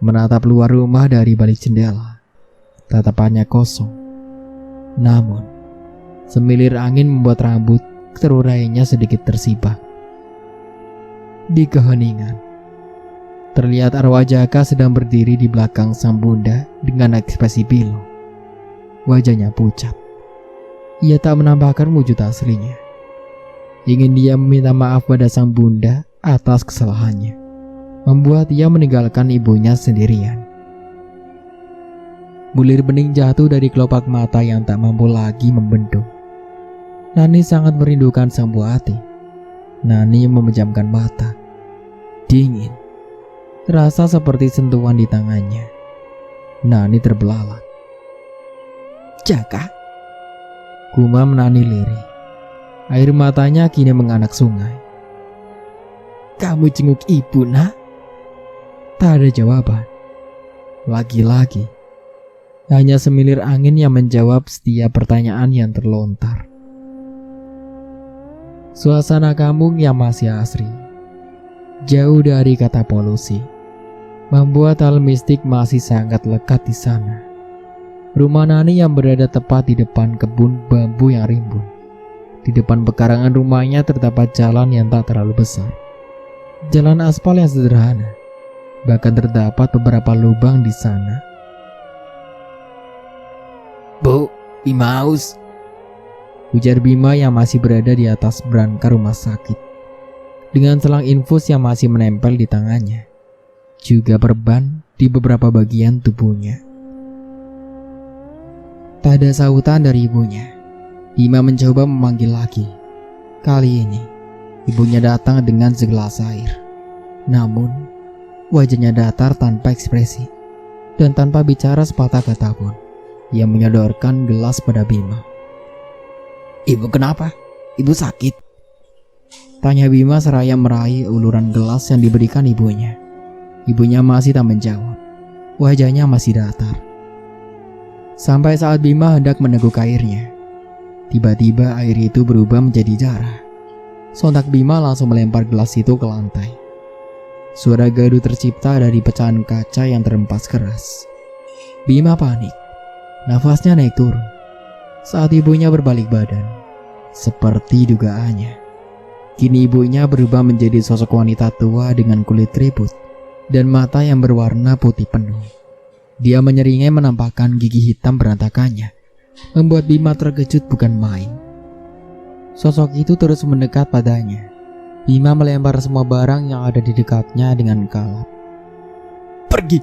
menatap luar rumah dari balik jendela. Tatapannya kosong. Namun, semilir angin membuat rambut terurainya sedikit tersibak. Di keheningan, terlihat arwah Jaka sedang berdiri di belakang sang bunda dengan ekspresi pilu. Wajahnya pucat. Ia tak menampakkan wujud aslinya. Ingin dia meminta maaf pada sang bunda atas kesalahannya, membuat ia meninggalkan ibunya sendirian. Bulir bening jatuh dari kelopak mata yang tak mampu lagi membendung. Nani sangat merindukan sang buah hati. Nani memejamkan mata. Dingin, terasa seperti sentuhan di tangannya. Nani terbelalak. Jaka? Kuma menani lirih. Air matanya kini menganak sungai. Kamu jenguk ibu, nak? Tak ada jawaban. Lagi-lagi, hanya semilir angin yang menjawab setiap pertanyaan yang terlontar. Suasana kampung yang masih asri, jauh dari kata polusi, membuat hal mistik masih sangat lekat di sana. Rumah Nani yang berada tepat di depan kebun bambu yang rimbun. Di depan pekarangan rumahnya terdapat jalan yang tak terlalu besar. Jalan aspal yang sederhana. Bahkan terdapat beberapa lubang di sana. Bu, Bima haus. Ujar Bima yang masih berada di atas berangka rumah sakit. Dengan selang infus yang masih menempel di tangannya. Juga perban di beberapa bagian tubuhnya. Tak ada sautan dari ibunya. Bima mencoba memanggil lagi. Kali ini, ibunya datang dengan segelas air. Namun, wajahnya datar tanpa ekspresi. Dan tanpa bicara sepatah kata pun. Ia menyodorkan gelas pada Bima. Ibu kenapa? Ibu sakit? Tanya Bima seraya meraih uluran gelas yang diberikan ibunya. Ibunya masih tak menjawab. Wajahnya masih datar. Sampai saat Bima hendak meneguk airnya, tiba-tiba air itu berubah menjadi darah. Sontak Bima langsung melempar gelas itu ke lantai. Suara gaduh tercipta dari pecahan kaca yang terempas keras. Bima panik. Nafasnya naik turun. Saat ibunya berbalik badan, seperti dugaannya. Kini ibunya berubah menjadi sosok wanita tua dengan kulit keriput dan mata yang berwarna putih penuh. Dia menyeringai menampakkan gigi hitam berantakannya, membuat Bima terkejut bukan main. Sosok itu terus mendekat padanya. Bima melempar semua barang yang ada di dekatnya dengan kalap. Pergi!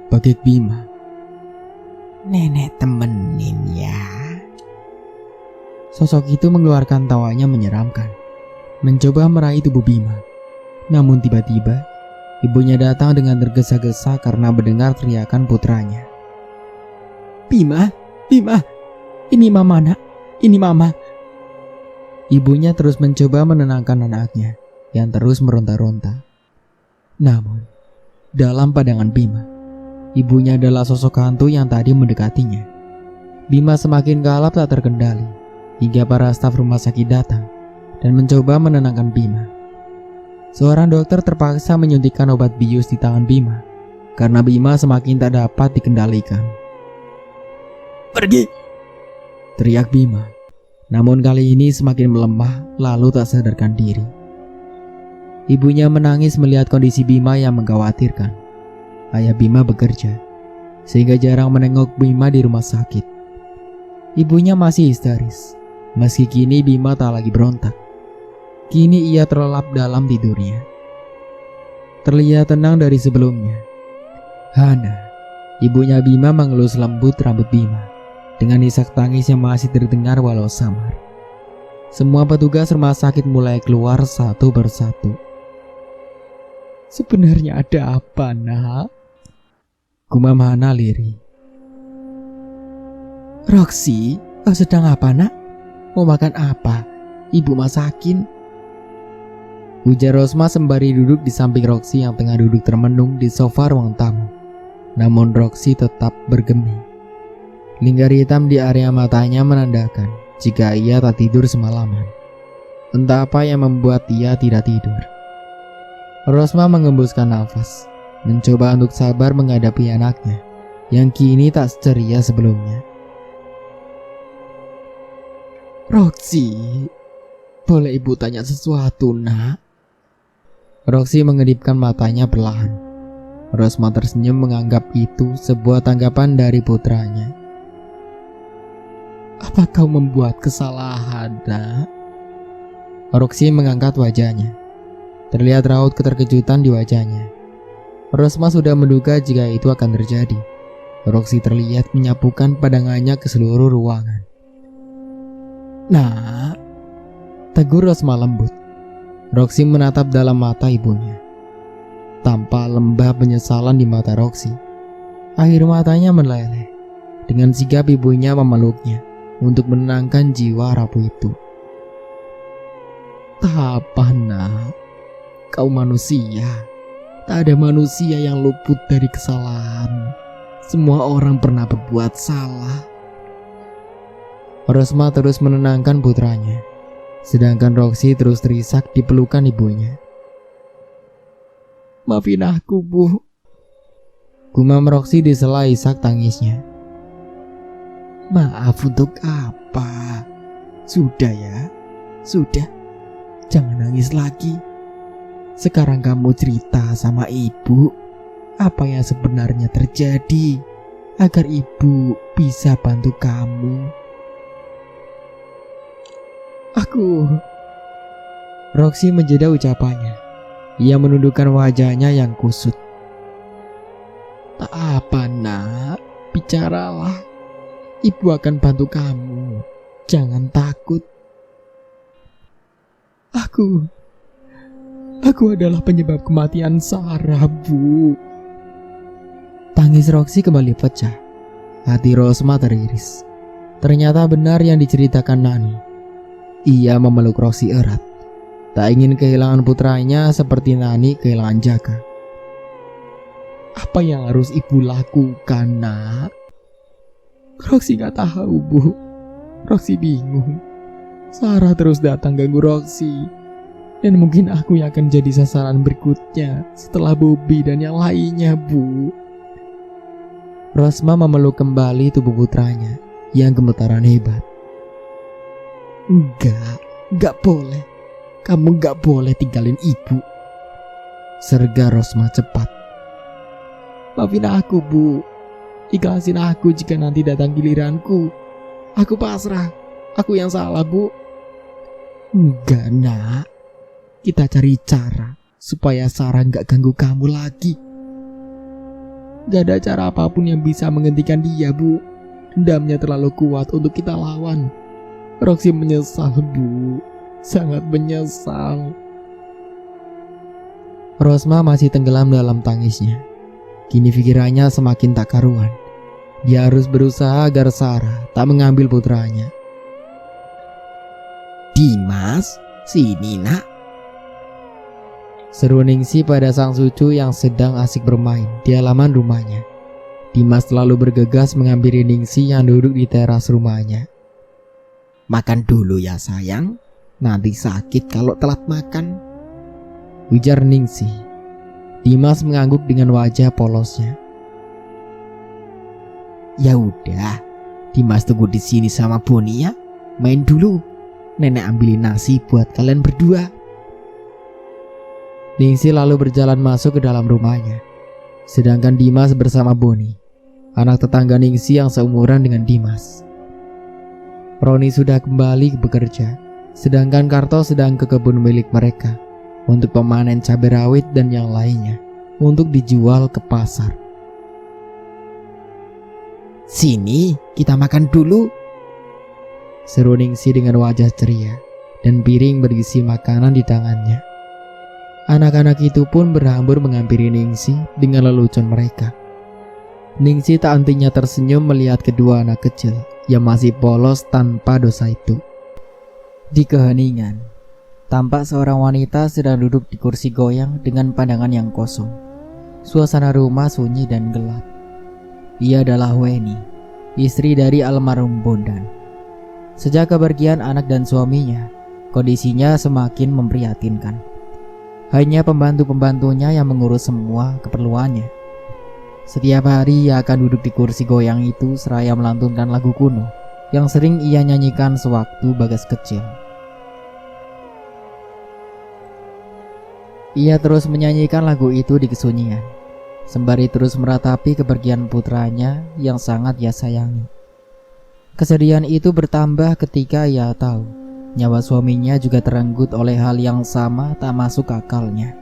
Bagik Bima. Nenek temenin ya. Sosok itu mengeluarkan tawanya menyeramkan, mencoba meraih tubuh Bima. Namun tiba-tiba, ibunya datang dengan tergesa-gesa karena mendengar teriakan putranya. Bima, Bima, ini mama nak, ini mama. Ibunya terus mencoba menenangkan anaknya yang terus meronta-ronta. Namun, dalam pandangan Bima, ibunya adalah sosok hantu yang tadi mendekatinya. Bima semakin kalap tak terkendali hingga para staf rumah sakit datang dan mencoba menenangkan Bima. Seorang dokter terpaksa menyuntikkan obat bius di tangan Bima karena Bima semakin tak dapat dikendalikan. Pergi! Teriak Bima. Namun kali ini semakin melemah lalu tak sadarkan diri. Ibunya menangis melihat kondisi Bima yang mengkhawatirkan. Ayah Bima bekerja sehingga jarang menengok Bima di rumah sakit. Ibunya masih histeris meski kini Bima tak lagi berontak. Kini ia terlelap dalam tidurnya. Terlihat tenang dari sebelumnya. Hana, ibunya Bima mengelus lembut rambut Bima dengan isak tangis yang masih terdengar walau samar. Semua petugas rumah sakit mulai keluar satu persatu. Sebenarnya ada apa, nak? Gumam Hana lirih. Roxy, kau sedang apa, nak? Mau makan apa? Ibu masakin. Ujar Rosma sembari duduk di samping Roxy yang tengah duduk termenung di sofa ruang tamu. Namun Roxy tetap bergeming. Lingkar hitam di area matanya menandakan jika ia tak tidur semalaman. Entah apa yang membuat ia tidak tidur. Rosma mengembuskan nafas, mencoba untuk sabar menghadapi anaknya yang kini tak ceria sebelumnya. Roxy, boleh ibu tanya sesuatu, nak? Roxy mengedipkan matanya perlahan. Rosma tersenyum menganggap itu sebuah tanggapan dari putranya. Apa kau membuat kesalahan, nak? Roxy mengangkat wajahnya. Terlihat raut keterkejutan di wajahnya. Rosma sudah menduga jika itu akan terjadi. Roxy terlihat menyapukan pandangannya ke seluruh ruangan. Nak, tegur Rosma lembut. Roxy menatap dalam mata ibunya. Tampak lembah penyesalan di mata Roxy. Air matanya meleleh Dengan sigap ibunya memeluknya untuk menenangkan jiwa rapuh itu. Tak apa nak, kau manusia. Tak ada manusia yang luput dari kesalahan. Semua orang pernah berbuat salah. Rosma terus menenangkan putranya, sedangkan Roxy terus terisak di pelukan ibunya. Maafin aku, Bu. Gumam Roxy di sela isak tangisnya. Maaf untuk apa? Sudah ya, sudah. Jangan nangis lagi. Sekarang kamu cerita sama ibu apa yang sebenarnya terjadi agar ibu bisa bantu kamu. Roxy menjeda ucapannya. Ia menundukkan wajahnya yang kusut. Tak apa nak, bicaralah. Ibu akan bantu kamu. Jangan takut. Aku adalah penyebab kematian Sarah, Bu. Tangis Roxy kembali pecah. Hati Rosma teriris. Ternyata benar yang diceritakan Nani. Ia memeluk Roxy erat. Tak ingin kehilangan putranya seperti Nani kehilangan Jaka. Apa yang harus ibu lakukan, nak? Roxy gak tahu, Bu. Roxy bingung. Sarah terus datang ganggu Roxy. Dan mungkin aku yang akan jadi sasaran berikutnya setelah Bobby dan yang lainnya, Bu. Rosma memeluk kembali tubuh putranya yang gemetaran hebat. Enggak boleh. Kamu gak boleh tinggalin ibu. Serga Rosma cepat. Maafin aku, Bu. Ikhlasin aku jika nanti datang giliranku. Aku pasrah. Aku yang salah, Bu. Enggak, nak. Kita cari cara supaya Sarah gak ganggu kamu lagi. Gak ada cara apapun yang bisa menghentikan dia, Bu. Dendamnya terlalu kuat untuk kita lawan. Roxy menyesal, Bu. Sangat menyesal. Rosma masih tenggelam dalam tangisnya. Kini pikirannya semakin tak karuan. Dia harus berusaha agar Sarah tak mengambil putranya. Dimas, sini nak. Seru Ningsih pada sang cucu yang sedang asik bermain di halaman rumahnya. Dimas selalu bergegas menghampiri Ningsih yang duduk di teras rumahnya. Makan dulu ya sayang. Nanti sakit kalau telat makan, ujar Ningsih. Dimas mengangguk dengan wajah polosnya. Ya udah, Dimas tunggu di sini sama Boni ya. Main dulu. Nenek ambilin nasi buat kalian berdua. Ningsih lalu berjalan masuk ke dalam rumahnya. Sedangkan Dimas bersama Boni, anak tetangga Ningsih yang seumuran dengan Dimas. Roni sudah kembali bekerja, sedangkan Karto sedang ke kebun milik mereka untuk memanen cabai rawit dan yang lainnya untuk dijual ke pasar. Sini, kita makan dulu, seru Ningsih dengan wajah ceria dan piring berisi makanan di tangannya. Anak-anak itu pun berhambur menghampiri Ningsih dengan lelucon mereka. Ningsih tak hentinya tersenyum melihat kedua anak kecil yang masih polos tanpa dosa itu. Di keheningan, tampak seorang wanita sedang duduk di kursi goyang dengan pandangan yang kosong. Suasana rumah sunyi dan gelap. Ia adalah Weni, istri dari almarhum Bondan. Sejak kepergian anak dan suaminya, kondisinya semakin memprihatinkan. Hanya pembantu-pembantunya yang mengurus semua keperluannya. Setiap hari ia akan duduk di kursi goyang itu seraya melantunkan lagu kuno yang sering ia nyanyikan sewaktu Bagas kecil. Ia terus menyanyikan lagu itu di kesunyian, sembari terus meratapi kepergian putranya yang sangat ia sayangi. Kesedihan itu bertambah ketika ia tahu nyawa suaminya juga terenggut oleh hal yang sama tak masuk akalnya.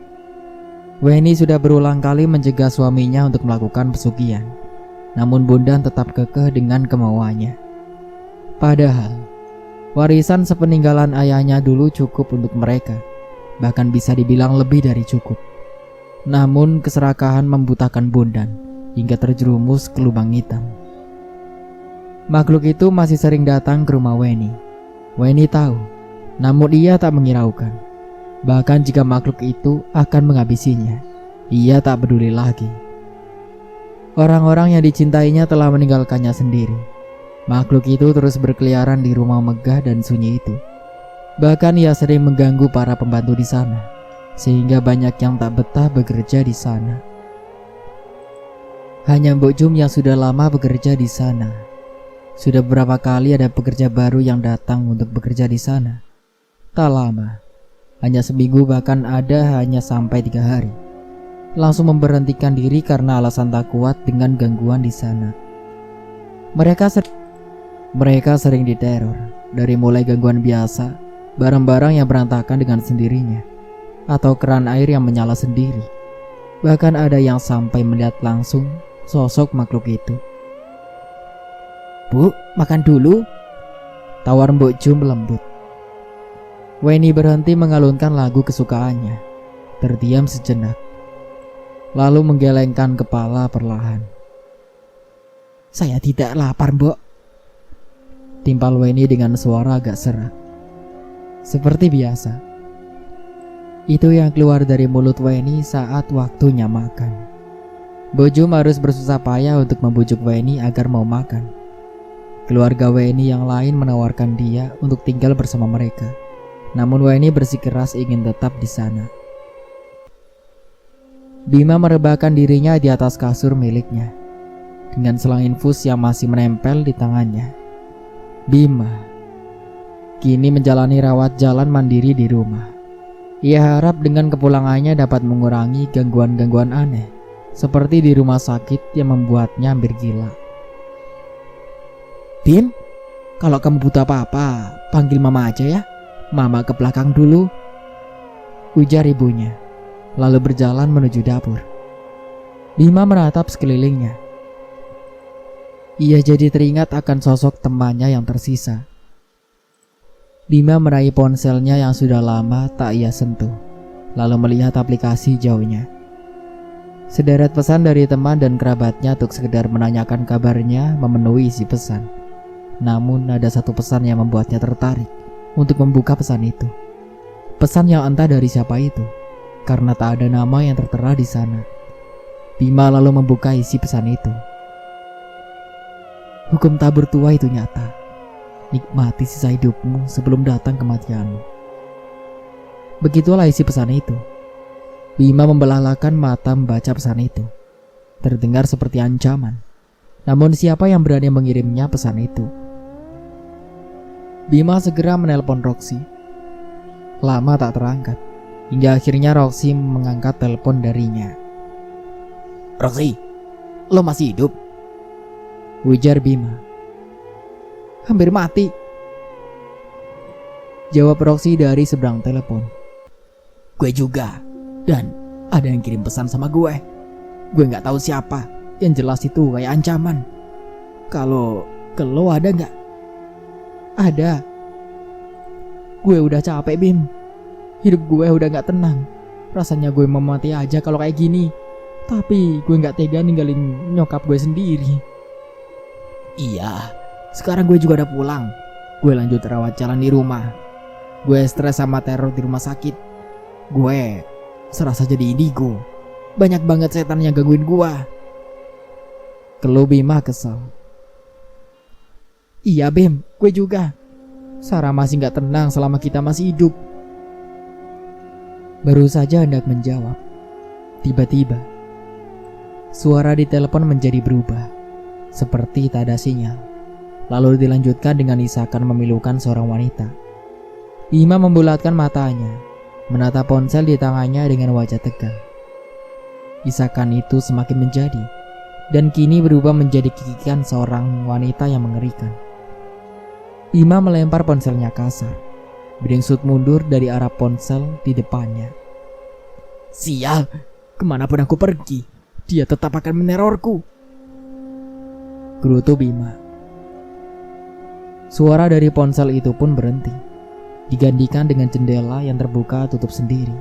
Weni sudah berulang kali mencegah suaminya untuk melakukan pesugihan, namun Bondan tetap kekeh dengan kemauannya. Padahal warisan sepeninggalan ayahnya dulu cukup untuk mereka, bahkan bisa dibilang lebih dari cukup. Namun keserakahan membutakan Bondan hingga terjerumus ke lubang hitam. Makhluk itu masih sering datang ke rumah Weni. Weni tahu, namun ia tak menghiraukan. Bahkan jika makhluk itu akan menghabisinya, ia tak peduli lagi. Orang-orang yang dicintainya telah meninggalkannya sendiri. Makhluk itu terus berkeliaran di rumah megah dan sunyi itu. Bahkan ia sering mengganggu para pembantu di sana, sehingga banyak yang tak betah bekerja di sana. Hanya Mbok Jum yang sudah lama bekerja di sana. Sudah beberapa kali ada pekerja baru yang datang untuk bekerja di sana. Tak lama, hanya seminggu, bahkan ada hanya sampai 3 hari. Langsung memberhentikan diri karena alasan tak kuat dengan gangguan di sana. Mereka sering diteror, dari mulai gangguan biasa, barang-barang yang berantakan dengan sendirinya, atau keran air yang menyala sendiri. Bahkan ada yang sampai melihat langsung sosok makhluk itu. "Bu, makan dulu," tawar Mbok Jum lembut. Weni berhenti mengalunkan lagu kesukaannya, terdiam sejenak, lalu menggelengkan kepala perlahan. "Saya tidak lapar, Mbok," timpal Weni dengan suara agak serak. Seperti biasa, itu yang keluar dari mulut Weni saat waktunya makan. Mbok Jum harus bersusah payah untuk membujuk Weni agar mau makan. Keluarga Weni yang lain menawarkan dia untuk tinggal bersama mereka. Namun Weni bersikeras ingin tetap di sana. Bima merebahkan dirinya di atas kasur miliknya, dengan selang infus yang masih menempel di tangannya. Bima kini menjalani rawat jalan mandiri di rumah. Ia harap dengan kepulangannya dapat mengurangi gangguan-gangguan aneh, seperti di rumah sakit yang membuatnya hampir gila. "Bim, kalau kamu butuh apa-apa, panggil mama aja ya. Mama ke belakang dulu," ujar ibunya, lalu berjalan menuju dapur. Bima menatap sekelilingnya. Ia jadi teringat akan sosok temannya yang tersisa. Bima meraih ponselnya yang sudah lama tak ia sentuh, lalu melihat aplikasi jauhnya. Sederet pesan dari teman dan kerabatnya untuk sekedar menanyakan kabarnya memenuhi isi pesan. Namun ada satu pesan yang membuatnya tertarik untuk membuka pesan itu. Pesan yang entah dari siapa itu, karena tak ada nama yang tertera di sana. Bima lalu membuka isi pesan itu. "Hukum tabur tua itu nyata. Nikmati sisa hidupmu sebelum datang kematianmu." Begitulah isi pesan itu. Bima membelalakan mata membaca pesan itu. Terdengar seperti ancaman. Namun siapa yang berani mengirimnya pesan itu? Bima segera menelpon Roxy. Lama tak terangkat, hingga akhirnya Roxy mengangkat telepon darinya. "Roxy, lo masih hidup?" ujar Bima. "Hampir mati," jawab Roxy dari seberang telepon. "Gue juga, dan ada yang kirim pesan sama gue. Gue gak tahu siapa, yang jelas itu kayak ancaman. Kalau ke lo ada gak?" "Ada. Gue udah capek, Bim. Hidup gue udah gak tenang. Rasanya gue mau mati aja kalau kayak gini. Tapi gue gak tega ninggalin nyokap gue sendiri." "Iya, sekarang gue juga udah pulang. Gue lanjut rawat jalan di rumah. Gue stres sama teror di rumah sakit. Gue serasa jadi indigo. Banyak banget setan yang gangguin gue." Keluh Bima kesal. "Iya Bim, gue juga. Sarah masih gak tenang selama kita masih hidup." Baru saja hendak menjawab, tiba-tiba suara di telepon menjadi berubah, seperti tak ada sinyal. Lalu dilanjutkan dengan isakan memilukan seorang wanita. Bima membulatkan matanya, menatap ponsel di tangannya dengan wajah tegang. Isakan itu semakin menjadi, dan kini berubah menjadi kikikan seorang wanita yang mengerikan. Bima melempar ponselnya kasar, beringsut mundur dari arah ponsel di depannya. "Sial, kemanapun aku pergi, dia tetap akan menerorku," gerutu Bima. Suara dari ponsel itu pun berhenti, digantikan dengan jendela yang terbuka tutup sendiri.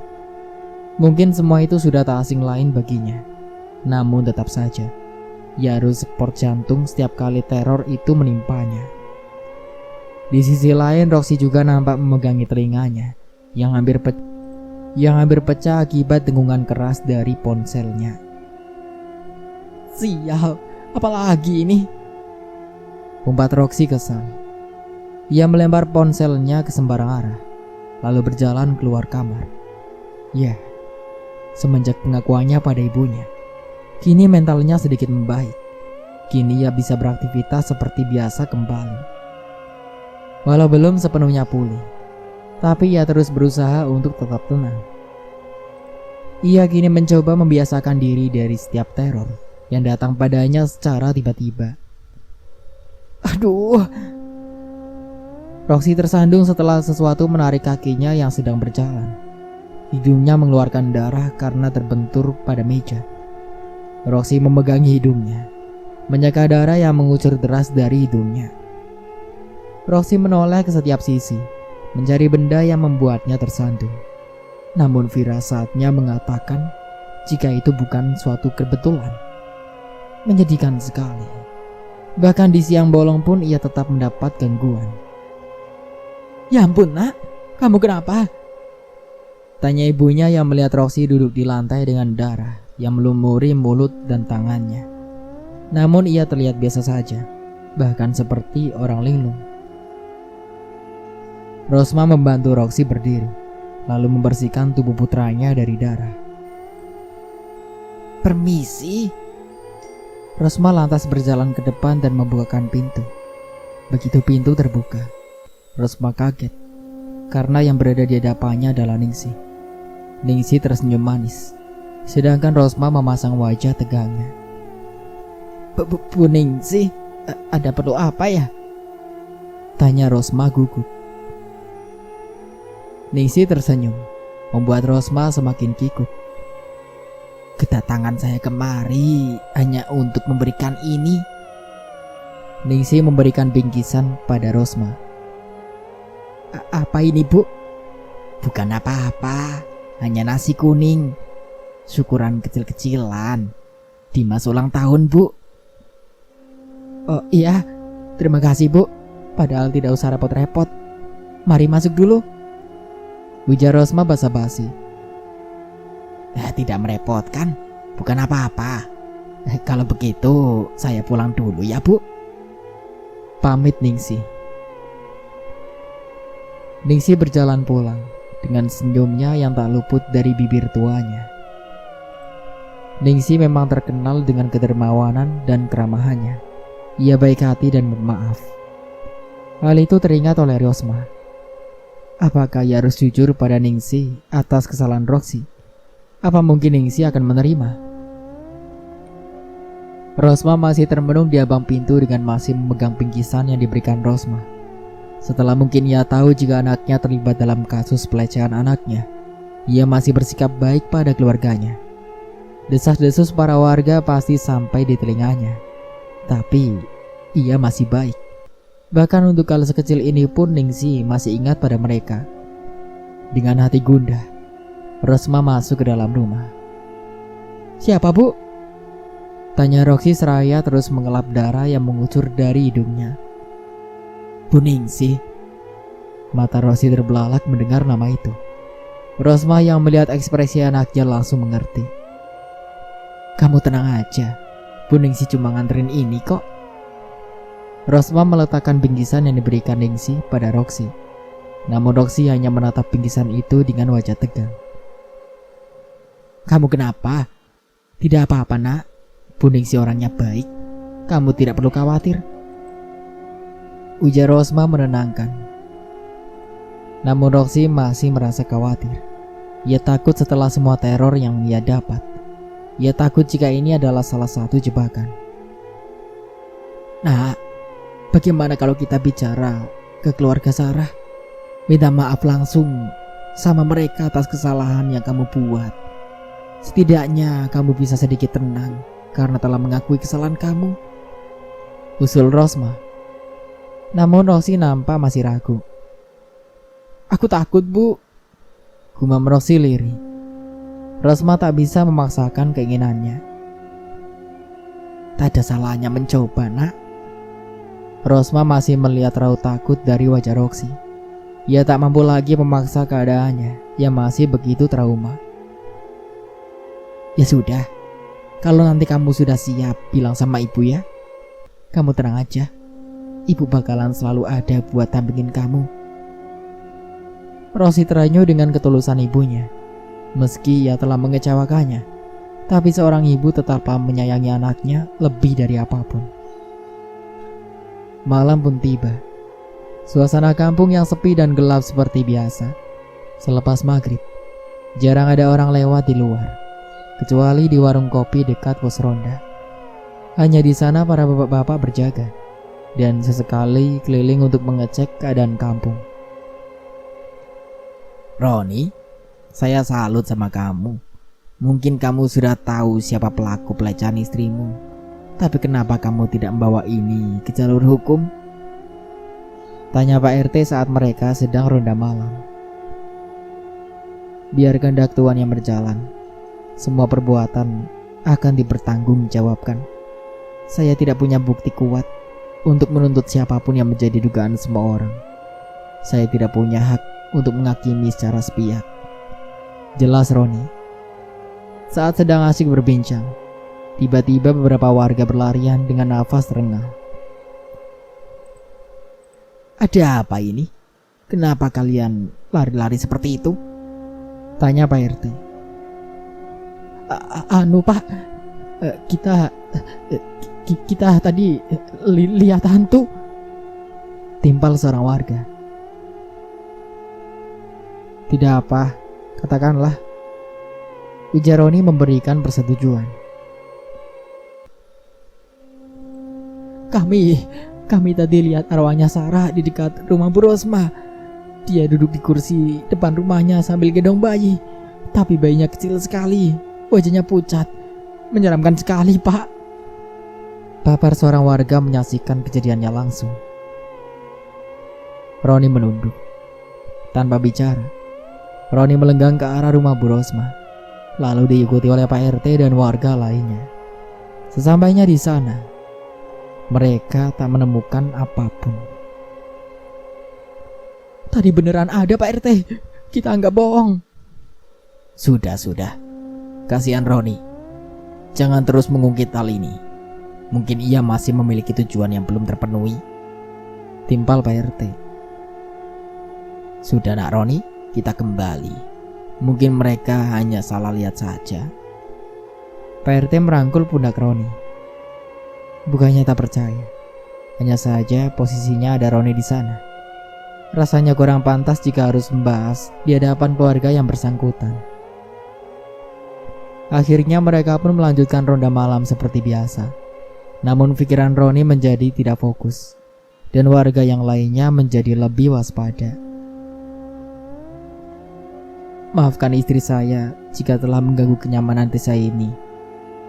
Mungkin semua itu sudah tak asing lain baginya, namun tetap saja Ia harus sport jantung setiap kali teror itu menimpanya. Di sisi lain, Roxy juga nampak memegangi telinganya yang hampir pecah akibat dengungan keras dari ponselnya. Sial, apalagi ini? Umpat Roxy kesal. Ia melempar ponselnya ke sembarang arah, lalu berjalan keluar kamar. Ya, semenjak pengakuannya pada ibunya, kini mentalnya sedikit membaik. Kini ia bisa beraktivitas seperti biasa kembali. Walau belum sepenuhnya pulih, tapi ia terus berusaha untuk tetap tenang. Ia kini mencoba membiasakan diri dari setiap teror yang datang padanya secara tiba-tiba. Aduh. Roxy tersandung setelah sesuatu menarik kakinya yang sedang berjalan. Hidungnya mengeluarkan darah karena terbentur pada meja. Roxy memegangi hidungnya, menyeka darah yang mengucur deras dari hidungnya. Roxy menoleh ke setiap sisi, mencari benda yang membuatnya tersandung. Namun firasatnya mengatakan jika itu bukan suatu kebetulan. Menyedihkan sekali. Bahkan di siang bolong pun ia tetap mendapat gangguan. Ya ampun nak, kamu kenapa? Tanya ibunya yang melihat Roxy duduk di lantai dengan darah yang melumuri mulut dan tangannya. Namun ia terlihat biasa saja, bahkan seperti orang linglung. Rosma membantu Roxy berdiri, lalu membersihkan tubuh putranya dari darah. Permisi. Rosma lantas berjalan ke depan dan membukakan pintu. Begitu pintu terbuka, Rosma kaget karena yang berada di hadapannya adalah Ningsih. Ningsih tersenyum manis, sedangkan Rosma memasang wajah tegangnya. Bu Ningsih, ada perlu apa ya? Tanya Rosma gugup. Ningsih tersenyum, membuat Rosma semakin kikuk. Kedatangan saya kemari hanya untuk memberikan ini. Ningsih memberikan bingkisan pada Rosma. Apa ini bu? Bukan apa-apa, hanya nasi kuning. Syukuran kecil-kecilan Dimas ulang tahun bu. Oh iya, terima kasih bu. Padahal tidak usah repot-repot. Mari masuk dulu, ujar Rosma basa-basi. Tidak merepotkan, bukan apa-apa. Kalau begitu saya pulang dulu ya bu. Pamit Ningsih. Ningsih berjalan pulang dengan senyumnya yang tak luput dari bibir tuanya. Ningsih memang terkenal dengan kedermawanan dan keramahannya. Ia baik hati dan pemaaf. Hal itu teringat oleh Rosma. Apakah ia harus jujur pada Ningsih atas kesalahan Roxy? Apa mungkin Ningsih akan menerima? Rosma masih termenung di abang pintu dengan masih memegang bingkisan yang diberikan Rosma. Setelah mungkin ia tahu jika anaknya terlibat dalam kasus pelecehan anaknya, ia masih bersikap baik pada keluarganya. Desas-desus para warga pasti sampai di telinganya, tapi ia masih baik. Bahkan untuk hal sekecil ini pun Ningsih masih ingat pada mereka. Dengan hati gundah, Rosma masuk ke dalam rumah. Siapa bu? Tanya Roxy seraya terus mengelap darah yang mengucur dari hidungnya. Bu Ningsih. Mata Roxy terbelalak mendengar nama itu. Rosma yang melihat ekspresi anaknya langsung mengerti. Kamu tenang aja, Bu Ningsih cuma nganterin ini kok. Rosma meletakkan bingkisan yang diberikan Ningsih pada Roxy. Namun Roxy hanya menatap bingkisan itu dengan wajah tegang. Kamu kenapa? Tidak apa-apa nak, Bu Ningsih orangnya baik. Kamu tidak perlu khawatir, ujar Rosma menenangkan. Namun Roxy masih merasa khawatir. Ia takut setelah semua teror yang ia dapat. Ia takut jika ini adalah salah satu jebakan. Nah, bagaimana kalau kita bicara ke keluarga Sarah? Minta maaf langsung sama mereka atas kesalahan yang kamu buat. Setidaknya kamu bisa sedikit tenang karena telah mengakui kesalahan kamu, usul Rosma. Namun Roxy nampak masih ragu. Aku takut bu, gumam Roxy lirih. Rosma tak bisa memaksakan keinginannya. Tak ada salahnya mencoba, nak. Rosma masih melihat raut takut dari wajah Roxy. Ia tak mampu lagi memaksa keadaannya yang masih begitu trauma. Ya sudah, kalau nanti kamu sudah siap, bilang sama ibu ya. Kamu tenang aja, ibu bakalan selalu ada buat dampingin kamu. Roxy terenyuh dengan ketulusan ibunya. Meski ia telah mengecewakannya, tapi seorang ibu tetaplah menyayangi anaknya lebih dari apapun. Malam pun tiba. Suasana kampung yang sepi dan gelap seperti biasa. Selepas maghrib, jarang ada orang lewat di luar, kecuali di warung kopi dekat pos ronda. Hanya di sana para bapak-bapak berjaga, dan sesekali keliling untuk mengecek keadaan kampung. Roni, saya salut sama kamu. Mungkin kamu sudah tahu siapa pelaku pelecehan istrimu. Tapi kenapa kamu tidak membawa ini ke jalur hukum? Tanya Pak RT saat mereka sedang ronda malam. Biar kehendak Tuhan yang berjalan. Semua perbuatan akan dipertanggungjawabkan. Saya tidak punya bukti kuat untuk menuntut siapapun yang menjadi dugaan semua orang. Saya tidak punya hak untuk menghakimi secara sepihak. Jelas Roni. Saat sedang asyik berbincang, tiba-tiba beberapa warga berlarian dengan nafas terengah. Ada apa ini? Kenapa kalian lari-lari seperti itu? Tanya Pak RT. Pak, kita tadi lihat hantu. Timpal seorang warga. Tidak apa, katakanlah. Ujar Roni memberikan persetujuan. Kami tadi lihat arwahnya Sarah di dekat rumah Bu Rosma. Dia duduk di kursi depan rumahnya sambil gendong bayi. Tapi bayinya kecil sekali, wajahnya pucat. Menyeramkan sekali, Pak. Papar seorang warga menyaksikan kejadiannya langsung. Roni menunduk. Tanpa bicara, Roni melenggang ke arah rumah Bu Rosma, lalu diikuti oleh Pak RT dan warga lainnya. Sesampainya di sana, mereka tak menemukan apapun. Tadi beneran ada Pak RT. Kita nggak bohong. Sudah. Kasihan Roni. Jangan terus mengungkit hal ini. Mungkin ia masih memiliki tujuan yang belum terpenuhi. Timpal Pak RT. Sudah nak Roni, kita kembali. Mungkin mereka hanya salah lihat saja. Pak RT merangkul pundak Roni. Bukannya tak percaya, hanya saja posisinya ada Roni di sana. Rasanya kurang pantas jika harus membahas di hadapan keluarga yang bersangkutan. Akhirnya mereka pun melanjutkan ronda malam seperti biasa. Namun pikiran Roni menjadi tidak fokus, dan warga yang lainnya menjadi lebih waspada. Maafkan istri saya jika telah mengganggu kenyamanan desa ini.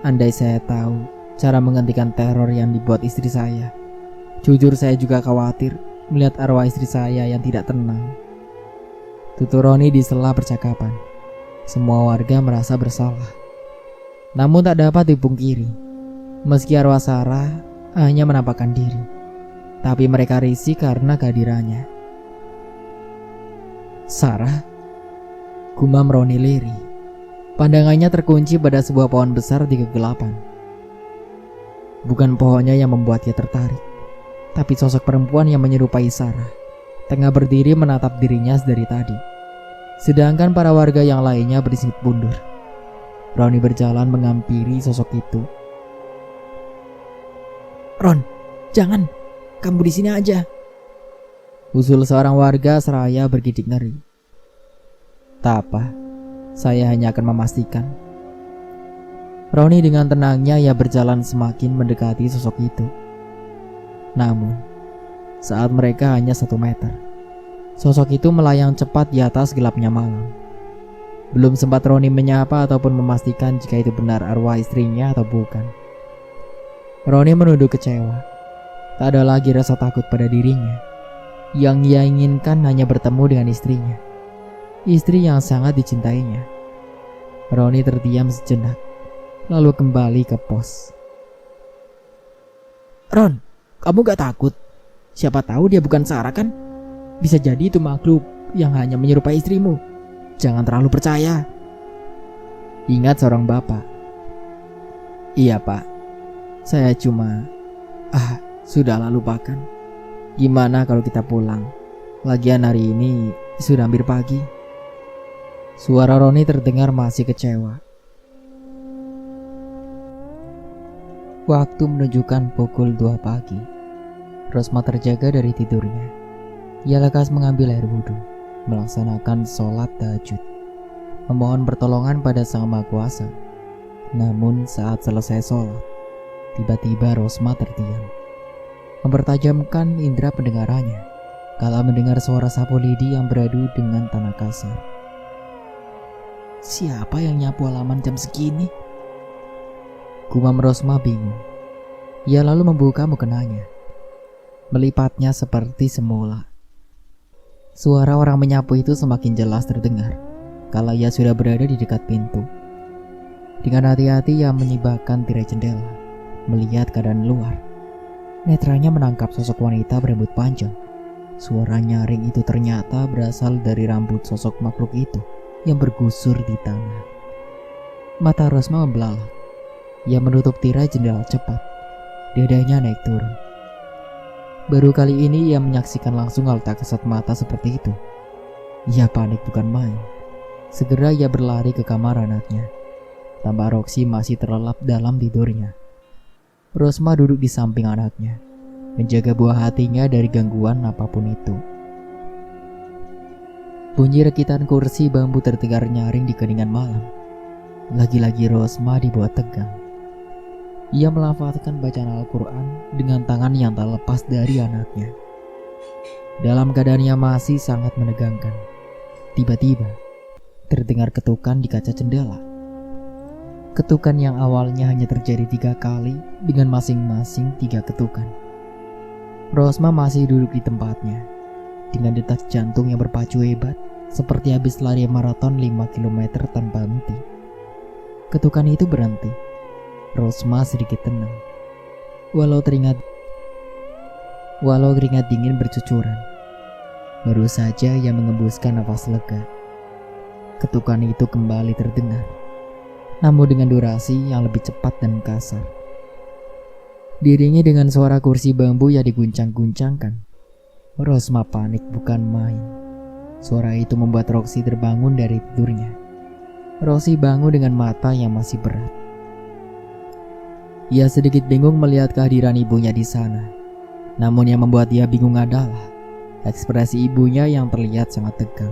Andai saya tahu cara menghentikan teror yang dibuat istri saya. Jujur saya juga khawatir melihat arwah istri saya yang tidak tenang. Tutur Roni di sela percakapan. Semua warga merasa bersalah. Namun tak dapat dipungkiri, meski arwah Sarah hanya menampakkan diri, tapi mereka risih karena kehadirannya. Sarah? Gumam Roni lirih. Pandangannya terkunci pada sebuah pohon besar di kegelapan. Bukan pohonnya yang membuatnya tertarik, tapi sosok perempuan yang menyerupai Sarah tengah berdiri menatap dirinya dari tadi. Sedangkan para warga yang lainnya berisik mundur. Roni berjalan menghampiri sosok itu. Ron, jangan, kamu di sini aja. Usul seorang warga seraya bergidik ngeri. Tak apa, saya hanya akan memastikan. Roni dengan tenangnya ia berjalan semakin mendekati sosok itu. Namun, saat mereka hanya 1 meter, sosok itu melayang cepat di atas gelapnya malam. Belum sempat Roni menyapa ataupun memastikan jika itu benar arwah istrinya atau bukan. Roni menunduk kecewa. Tak ada lagi rasa takut pada dirinya. Yang ia inginkan hanya bertemu dengan istrinya. Istri yang sangat dicintainya. Roni terdiam sejenak, lalu kembali ke pos. Ron, kamu gak takut? Siapa tahu dia bukan Sarah kan? Bisa jadi itu makhluk yang hanya menyerupai istrimu. Jangan terlalu percaya. Ingat seorang bapak. Iya pak, saya cuma... sudahlah lupakan. Gimana kalau kita pulang? Lagian hari ini sudah hampir pagi. Suara Roni terdengar masih kecewa. Waktu menunjukkan pukul 2 pagi. Rosma terjaga dari tidurnya. Ia lekas mengambil air wudhu, melaksanakan sholat tahajud, memohon pertolongan pada Sang Maha Kuasa. Namun saat selesai sholat, tiba-tiba Rosma terdiam, mempertajamkan indera pendengarannya kala mendengar suara sapu lidi yang beradu dengan tanah kasar. Siapa yang nyapu halaman jam segini? Gumam Rosma bingung. Ia lalu membuka mukenanya. Melipatnya seperti semula. Suara orang menyapu itu semakin jelas terdengar kala ia sudah berada di dekat pintu. Dengan hati-hati ia menyibakkan tirai jendela, melihat keadaan luar. Netranya menangkap sosok wanita berambut panjang. Suara nyaring itu ternyata berasal dari rambut sosok makhluk itu yang bergusur di tanah. Mata Rosma membelalak. Ia menutup tirai jendela cepat. Dadanya naik turun. Baru kali ini ia menyaksikan langsung hal tak kasat mata seperti itu. Ia panik bukan main. Segera ia berlari ke kamar anaknya. Tampak Roxy masih terlelap dalam tidurnya. Rosma duduk di samping anaknya, menjaga buah hatinya dari gangguan apapun itu. Bunyi rekitan kursi bambu terdengar nyaring di keningan malam. Lagi-lagi Rosma dibuat tegang. Ia melafazkan bacaan Al-Quran dengan tangan yang tak lepas dari anaknya. Dalam keadaannya masih sangat menegangkan, tiba-tiba terdengar ketukan di kaca jendela. Ketukan yang awalnya hanya terjadi 3 kali dengan masing-masing 3 ketukan. Rosma masih duduk di tempatnya dengan detak jantung yang berpacu hebat, seperti habis lari maraton 5 km tanpa henti. Ketukan itu berhenti. Rosma sedikit tenang. Walau keringat dingin bercucuran. Baru saja ia mengembuskan nafas lega. Ketukan itu kembali terdengar, namun dengan durasi yang lebih cepat dan kasar. Diiringi dengan suara kursi bambu yang diguncang-guncangkan. Rosma panik bukan main. Suara itu membuat Roxy terbangun dari tidurnya. Roxy bangun dengan mata yang masih berat. Ia sedikit bingung melihat kehadiran ibunya di sana. Namun yang membuat ia bingung adalah ekspresi ibunya yang terlihat sangat tegang.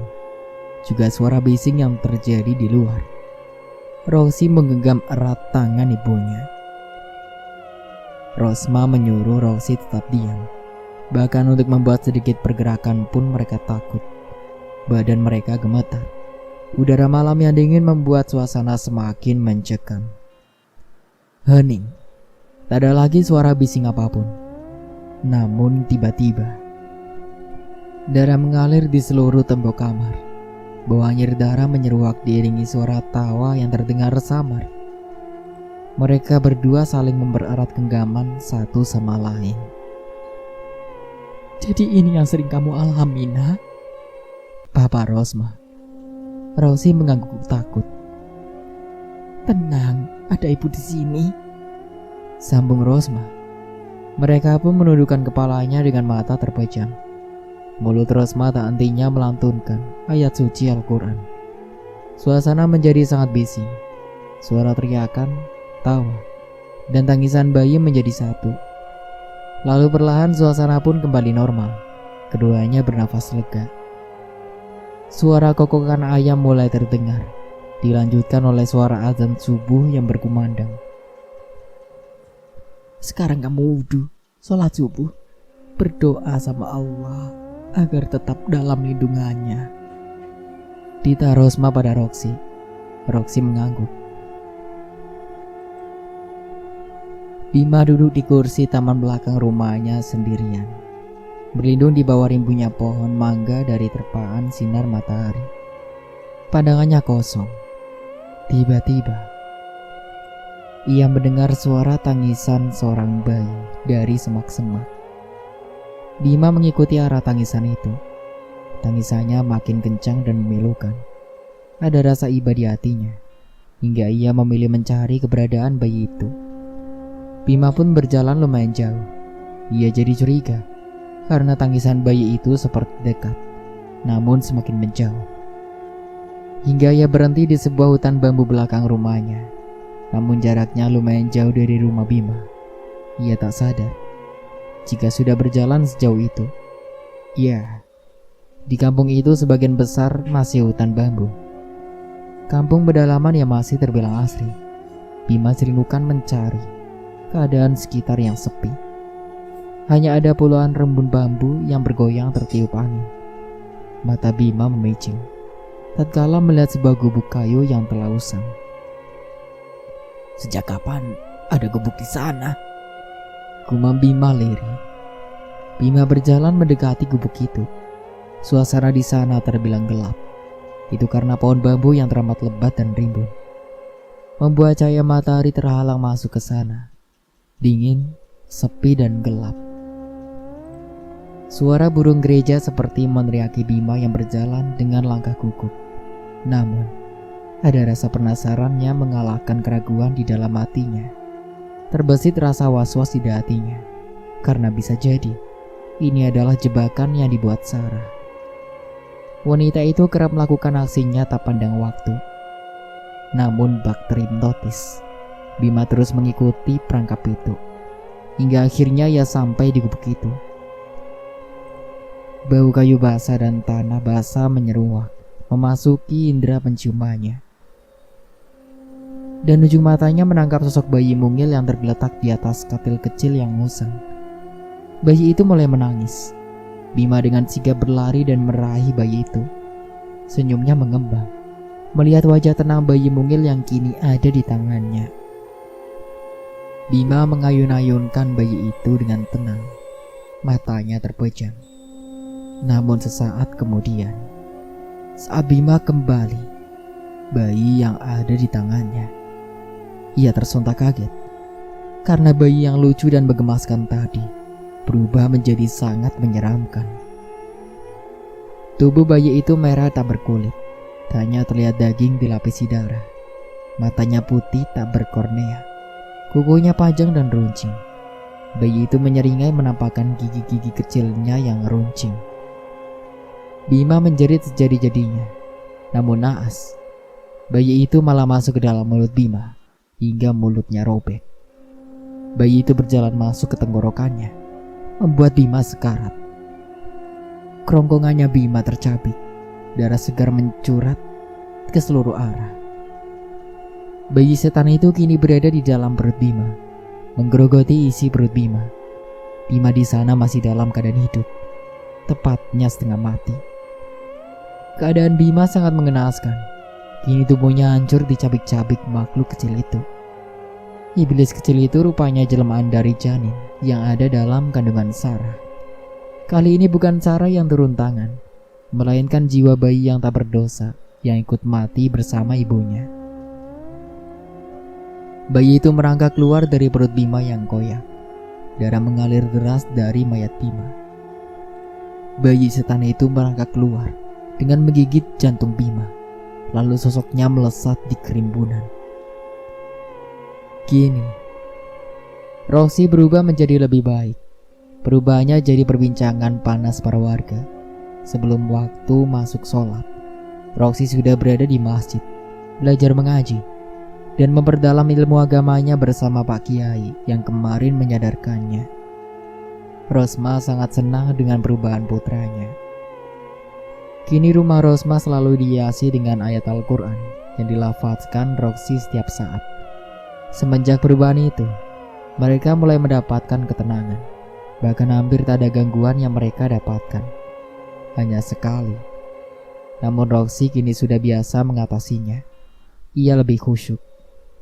Juga suara bising yang terjadi di luar. Roxy menggenggam erat tangan ibunya. Rosma menyuruh Roxy tetap diam. Bahkan untuk membuat sedikit pergerakan pun mereka takut. Badan mereka gemetar. Udara malam yang dingin membuat suasana semakin mencekam. Hening. Tak ada lagi suara bising apapun. Namun tiba-tiba darah mengalir di seluruh tembok kamar. Bau anyir darah menyeruak diiringi suara tawa yang terdengar samar. Mereka berdua saling mempererat genggaman satu sama lain. Jadi ini yang sering kamu alami, Nak? Papa Rosma. Roxy mengangguk takut. Tenang, ada ibu di sini, sambung Rosma. Mereka pun menundukkan kepalanya dengan mata terpejam. Mulut Rosma tak hentinya melantunkan ayat suci Al-Quran. Suasana menjadi sangat bising. Suara teriakan, tawa, dan tangisan bayi menjadi satu. Lalu perlahan suasana pun kembali normal. Keduanya bernafas lega. Suara kokokan ayam mulai terdengar, dilanjutkan oleh suara azan subuh yang berkumandang. Sekarang kamu wudhu, sholat subuh, berdoa sama Allah agar tetap dalam lindungannya. Dita Rosma pada Roxy. Roxy mengangguk. Bima duduk di kursi taman belakang rumahnya sendirian, berlindung di bawah rimbunya pohon mangga dari terpaan sinar matahari. Pandangannya kosong. Tiba-tiba Ia mendengar suara tangisan seorang bayi dari semak-semak. Bima mengikuti arah tangisan itu. Tangisannya makin kencang dan memilukan. Ada rasa iba di hatinya, hingga ia memilih mencari keberadaan bayi itu. Bima pun berjalan lumayan jauh. Ia jadi curiga, karena tangisan bayi itu seperti dekat, namun semakin menjauh. Hingga ia berhenti di sebuah hutan bambu belakang rumahnya. Namun jaraknya lumayan jauh dari rumah Bima. Ia tak sadar jika sudah berjalan sejauh itu. Ya, di kampung itu sebagian besar masih hutan bambu. Kampung pedalaman yang masih terbilang asri. Bima serindukan mencari keadaan sekitar yang sepi. Hanya ada puluhan rembun bambu yang bergoyang tertiup angin. Mata Bima memicing tatkala melihat sebuah gubuk kayu yang telah usang. Sejak kapan ada gubuk di sana? Gumam Bima lirih. Bima berjalan mendekati gubuk itu. Suasana di sana terbilang gelap. Itu karena pohon bambu yang teramat lebat dan rimbun, membuat cahaya matahari terhalang masuk ke sana. Dingin, sepi dan gelap. Suara burung gereja seperti meneriaki Bima yang berjalan dengan langkah gugup. Namun ada rasa penasarannya mengalahkan keraguan di dalam hatinya. Terbesit rasa was-was di hatinya, karena bisa jadi ini adalah jebakan yang dibuat Sarah. Wanita itu kerap melakukan aksinya tak pandang waktu. Namun bak terhipnotis, Bima terus mengikuti perangkap itu, hingga akhirnya ia sampai di gubuk itu. Bau kayu basah dan tanah basah menyeruak memasuki indera penciumannya. Dan ujung matanya menangkap sosok bayi mungil yang tergeletak di atas katil kecil yang musang. Bayi itu mulai menangis. Bima dengan sigap berlari dan meraih bayi itu. Senyumnya mengembang melihat wajah tenang bayi mungil yang kini ada di tangannya. Bima mengayun-ayunkan bayi itu dengan tenang. Matanya terpejam. Namun sesaat kemudian, saat Bima kembali, bayi yang ada di tangannya, ia tersontak kaget karena bayi yang lucu dan menggemaskan tadi berubah menjadi sangat menyeramkan. Tubuh bayi itu merah tak berkulit, hanya terlihat daging dilapisi darah. Matanya putih tak berkornea, kukunya panjang dan runcing. Bayi itu menyeringai menampakkan gigi-gigi kecilnya yang runcing. Bima menjerit sejadi-jadinya, namun naas, bayi itu malah masuk ke dalam mulut Bima hingga mulutnya robek. Bayi itu berjalan masuk ke tenggorokannya, membuat Bima sekarat. Kerongkongannya Bima tercabik, darah segar mencurat ke seluruh arah. Bayi setan itu kini berada di dalam perut Bima, menggerogoti isi perut Bima. Bima di sana masih dalam keadaan hidup, tepatnya setengah mati. Keadaan Bima sangat mengenaskan. Kini tubuhnya hancur dicabik-cabik makhluk kecil itu. Iblis kecil itu rupanya jelmaan dari janin yang ada dalam kandungan Sarah. Kali ini bukan Sarah yang turun tangan, melainkan jiwa bayi yang tak berdosa yang ikut mati bersama ibunya. Bayi itu merangkak keluar dari perut Bima yang koyak. Darah mengalir deras dari mayat Bima. Bayi setan itu merangkak keluar dengan menggigit jantung Bima. Lalu sosoknya melesat di kerimbunan. Kini, Roxy berubah menjadi lebih baik. Perubahannya jadi perbincangan panas para warga. Sebelum waktu masuk sholat, Roxy sudah berada di masjid, belajar mengaji, dan memperdalam ilmu agamanya bersama Pak Kiai yang kemarin menyadarkannya. Rosma sangat senang dengan perubahan putranya. Kini rumah Rosma selalu dihiasi dengan ayat Al-Quran yang dilafazkan Roxy setiap saat. Semenjak perubahan itu, mereka mulai mendapatkan ketenangan. Bahkan hampir tak ada gangguan yang mereka dapatkan. Hanya sekali. Namun Roxy kini sudah biasa mengatasinya. Ia lebih khusyuk,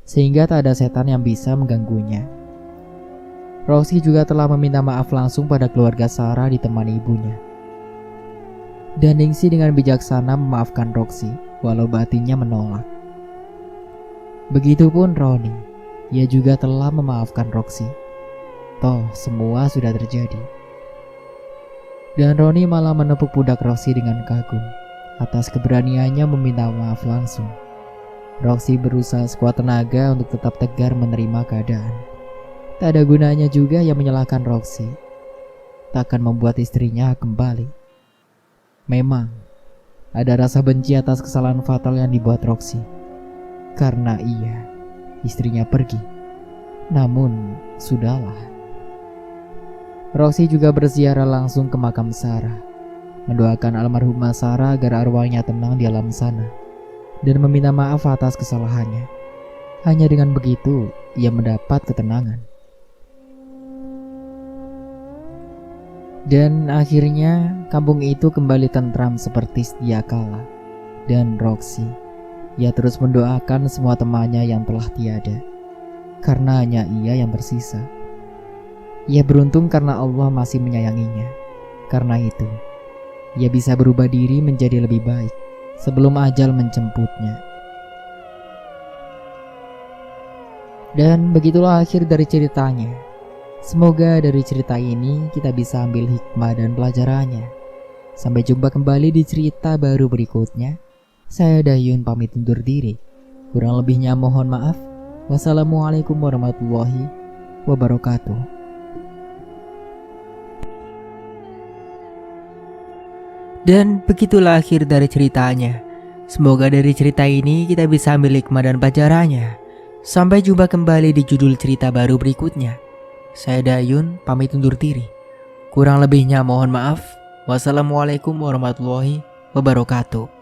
sehingga tak ada setan yang bisa mengganggunya. Roxy juga telah meminta maaf langsung pada keluarga Sarah ditemani ibunya. Dan Ningsi dengan bijaksana memaafkan Roxy walau batinnya menolak. Begitupun Roni ia juga telah memaafkan Roxy. Toh semua sudah terjadi. Dan Roni malah menepuk pundak Roxy dengan kagum atas keberaniannya meminta maaf langsung. Roxy berusaha sekuat tenaga untuk tetap tegar menerima keadaan. Tak ada gunanya juga yang menyalahkan Roxy. Takkan membuat istrinya kembali. Memang ada rasa benci atas kesalahan fatal yang dibuat Roxy. Karena istrinya pergi. Namun sudahlah. Roxy juga berziarah langsung ke makam Sarah, mendoakan almarhumah Sarah agar arwahnya tenang di alam sana, dan meminta maaf atas kesalahannya. Hanya dengan begitu, ia mendapat ketenangan. Dan akhirnya, kampung itu kembali tentram seperti sedia kala. Dan Roxy, ia terus mendoakan semua temannya yang telah tiada, karena hanya ia yang tersisa. Ia beruntung karena Allah masih menyayanginya. Karena itu, ia bisa berubah diri menjadi lebih baik sebelum ajal menjemputnya. Dan begitulah akhir dari ceritanya. Semoga dari cerita ini kita bisa ambil hikmah dan pelajarannya. Sampai jumpa kembali di cerita baru berikutnya. Saya Dayun pamit undur diri. Kurang lebihnya mohon maaf. Wassalamualaikum warahmatullahi wabarakatuh. Dan begitulah akhir dari ceritanya. Semoga dari cerita ini kita bisa ambil hikmah dan pelajarannya. Sampai jumpa kembali di judul cerita baru berikutnya. Saya Dayun pamit undur diri. Kurang lebihnya mohon maaf. Wassalamualaikum warahmatullahi wabarakatuh.